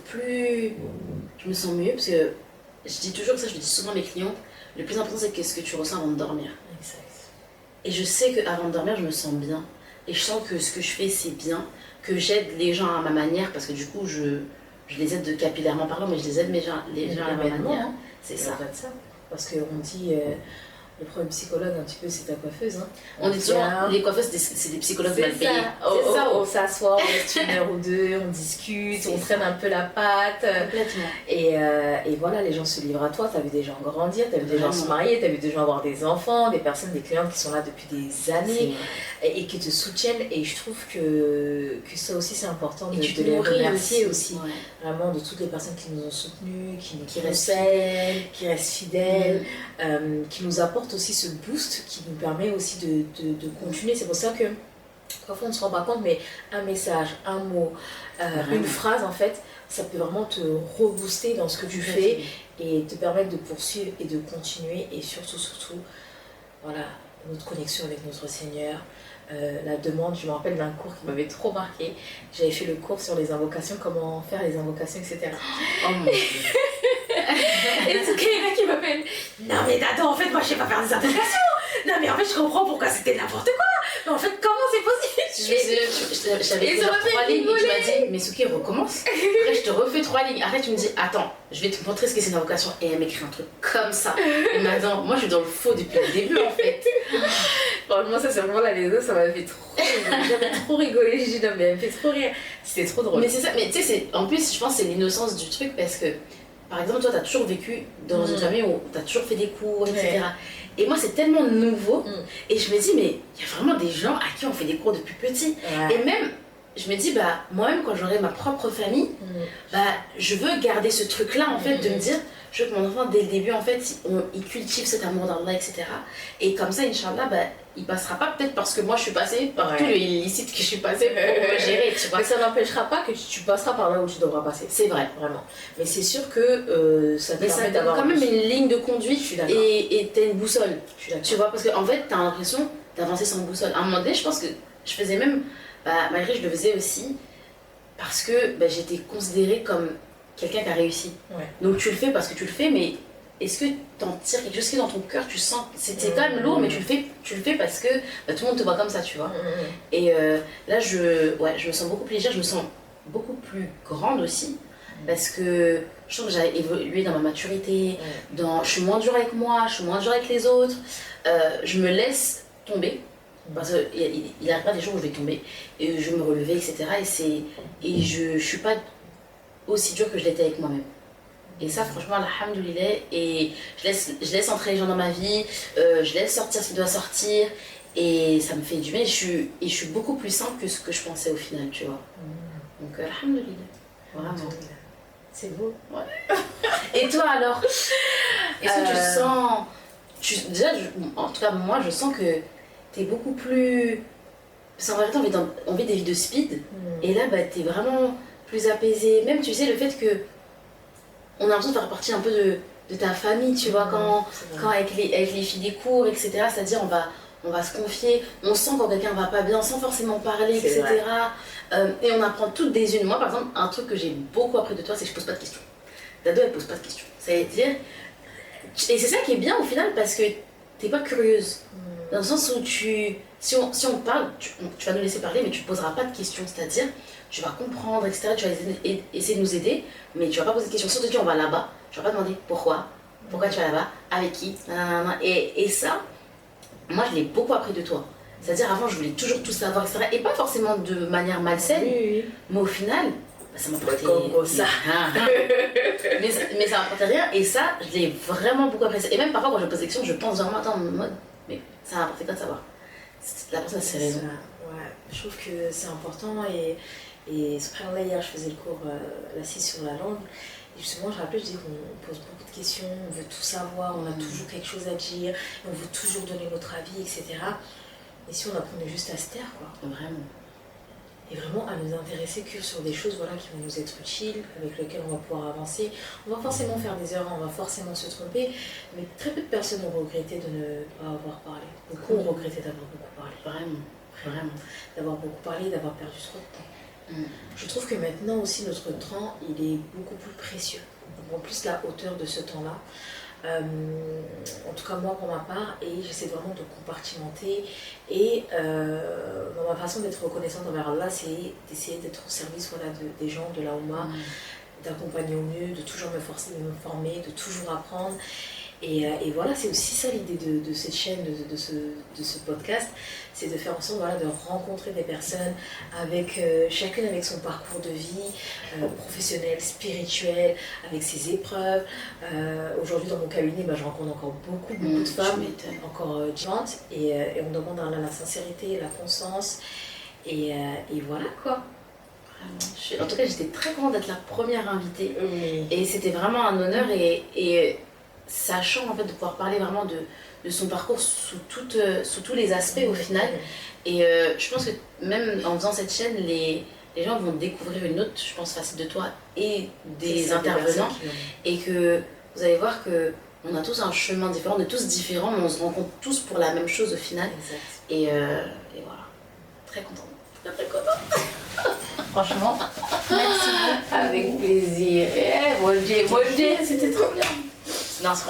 mieux parce que je dis toujours ça, je le dis souvent à mes clientes, le plus important c'est ce que tu ressens avant de dormir. Exact. Et je sais qu'avant de dormir je me sens bien et je sens que ce que je fais c'est bien, que j'aide les gens à ma manière parce que du coup je les aide capillairement parlant mais je les aide les gens à ma manière. C'est ça. Parce qu'on dit... Le premier psychologue, un petit peu, c'est ta coiffeuse. Hein. On dit toujours, les coiffeuses, c'est des psychologues mal payés. C'est ça, on s'assoit, on reste 1 heure ou 2, on discute, on traîne un peu la patte. Complètement. Et voilà, les gens se livrent à toi. Tu as vu des gens grandir, tu as vu des gens se marier, tu as vu des gens avoir des enfants, des personnes, des clientes qui sont là depuis des années et qui te soutiennent. Et je trouve que ça aussi, c'est important de les remercier aussi. Vraiment, de toutes les personnes qui nous ont soutenus, qui restent fidèles, qui nous apportent aussi ce boost qui nous permet aussi de continuer. C'est pour ça que parfois on ne se rend pas compte, mais un message, un mot, une phrase en fait, ça peut vraiment te rebooster dans ce que tu fais et te permettre de poursuivre et de continuer et surtout, voilà, notre connexion avec notre Seigneur. La demande, je me rappelle d'un cours qui m'avait trop marqué. J'avais fait le cours sur les invocations, comment faire les invocations, etc. Oh mon Dieu. Et tout cas, il y en a qui m'appellent. Non mais attends, en fait, moi je sais pas faire des invocations. Non mais en fait, je comprends pourquoi c'était n'importe quoi. Mais en fait, comment c'est possible? J'avais fait 3 lignes et tu m'as dit, mais Souké, recommence. Après, je te refais 3 lignes. Après, tu me dis, attends, je vais te montrer ce que c'est une invocation. Et elle m'écrit un truc comme ça. Et maintenant, moi je suis dans le faux depuis le début en fait. Franchement, ça c'est vraiment l'anecdote, ça m'a fait trop rigoler. J'avais trop rigolé. J'ai dit non mais elle me fait trop rire. C'était trop drôle. Mais c'est ça, mais tu sais, en plus, je pense que c'est l'innocence du truc parce que, par exemple, toi, t'as toujours vécu dans une famille où t'as toujours fait des cours, etc. Ouais. Et moi, c'est tellement nouveau. Et je me dis, mais il y a vraiment des gens à qui on fait des cours depuis petit. Ouais. Et même, je me dis, bah, moi-même, quand j'aurai ma propre famille, bah, je veux garder ce truc-là, en fait, de me dire, je veux que mon enfant, dès le début, en fait, il cultive cet amour d'Allah, etc. Et comme ça, Inch'Allah, bah, il passera pas peut-être parce que moi, je suis passée par tout le illicite que je suis passée pour gérer, tu vois. Mais ça n'empêchera pas que tu passeras par là où tu devras passer. C'est vrai. Vraiment. Mais c'est sûr que ça te permet d'avoir quand même une ligne de conduite et t'as une boussole. Tu vois, parce qu'en fait, t'as l'impression d'avancer sans boussole. À un moment donné, je pense que je faisais même, bah, malgré je le faisais aussi, parce que bah, j'étais considérée comme quelqu'un qui a réussi. Ouais. Donc tu le fais parce que tu le fais, mais est-ce que t'en tires quelque chose qui est dans ton cœur, tu sens, c'est quand même lourd, mais tu le fais parce que bah, tout le monde te voit comme ça, tu vois. Et là, je me sens beaucoup plus légère, je me sens beaucoup plus grande aussi, parce que je sens que j'ai évolué dans ma maturité, je suis moins dure avec moi, je suis moins dure avec les autres, je me laisse tomber. Parce qu'il arrive pas des jours où je vais tomber et je vais me relever, etc. Et je suis pas aussi dure que je l'étais avec moi-même. Et ça, franchement, alhamdoulilah, et je laisse entrer les gens dans ma vie, je laisse sortir ce qui doit sortir, et ça me fait du bien, et je suis beaucoup plus simple que ce que je pensais au final, tu vois. Donc, alhamdoulilah. Vraiment. C'est beau. Ouais. Et toi alors? Est-ce que tu sens... Déjà, en tout cas, moi, je sens que t'es beaucoup plus... Parce qu'en vrai, on vit des vies de speed, et là, bah, t'es vraiment plus apaisée. Même, tu sais, le fait que on a l'impression de faire partie un peu de ta famille, tu vois, quand avec les filles des cours, etc. C'est-à-dire, on va se confier, on sent quand quelqu'un va pas bien sans forcément parler, etc. Et on apprend toutes des unes. Moi, par exemple, un truc que j'ai beaucoup appris de toi, c'est que je pose pas de questions. Dado, elle pose pas de questions. C'est-à-dire... Et c'est ça qui est bien au final, parce que t'es pas curieuse. Dans le sens où si on parle, tu vas nous laisser parler, mais tu poseras pas de questions. C'est-à-dire, tu vas comprendre, etc. Tu vas essayer de nous aider, mais tu vas pas poser de questions. Si on te dit on va là-bas, tu vas pas demander pourquoi tu vas là-bas, avec qui, et ça, moi je l'ai beaucoup appris de toi. C'est-à-dire avant je voulais toujours tout savoir, etc. Et pas forcément de manière malsaine, mais au final, bah, ça m'apportait ça. mais ça m'apportait rien, et ça, je l'ai vraiment beaucoup apprécié. Et même parfois quand je pose des questions, je pense vraiment en mode, mais ça m'a apporté quoi de savoir. La personne a ses raisons. Ouais, je trouve que c'est important, et subhanallah, hier je faisais le cours l'assise sur la langue, et justement je rappelais, je dis qu'on pose beaucoup de questions, on veut tout savoir, on a toujours quelque chose à dire, on veut toujours donner notre avis, etc. Et si on apprenait juste à se taire, quoi. Vraiment. Et vraiment à nous intéresser que sur des choses, voilà, qui vont nous être utiles, avec lesquelles on va pouvoir avancer. On va forcément faire des erreurs, on va forcément se tromper, mais très peu de personnes ont regretté de ne pas avoir parlé. Beaucoup ont regretté d'avoir beaucoup parlé. Vraiment. D'avoir beaucoup parlé, d'avoir perdu trop de temps. Je trouve que maintenant aussi notre temps il est beaucoup plus précieux. En plus la hauteur de ce temps-là. En tout cas moi pour ma part, et j'essaie vraiment de compartimenter, et dans ma façon d'être reconnaissante envers Allah, c'est d'essayer d'être au service, voilà, des gens, de la Oumma, d'accompagner au mieux, de toujours me forcer, de me former, de toujours apprendre. Et voilà, c'est aussi ça l'idée de cette chaîne, de ce podcast, c'est de faire en sorte, voilà, de rencontrer des personnes avec chacune avec son parcours de vie, professionnel, spirituel, avec ses épreuves. Aujourd'hui dans mon cabinet, je rencontre encore beaucoup de femmes, encore différentes, et on demande à la sincérité, la conscience, et voilà quoi. En tout cas, j'étais très contente d'être la première invitée, et c'était vraiment un honneur, et sachant en fait de pouvoir parler vraiment de son parcours sous tous les aspects au final. Et je pense que même en faisant cette chaîne, les gens vont découvrir une autre, je pense, facette de toi et des intervenants, et que vous allez voir que on a tous un chemin différent, on est tous différents, mais on se rencontre tous pour la même chose au final. Et voilà, très contente. Très contente. Franchement, merci beaucoup. Avec plaisir. Mon Dieu, c'était trop bien. Non, franchement.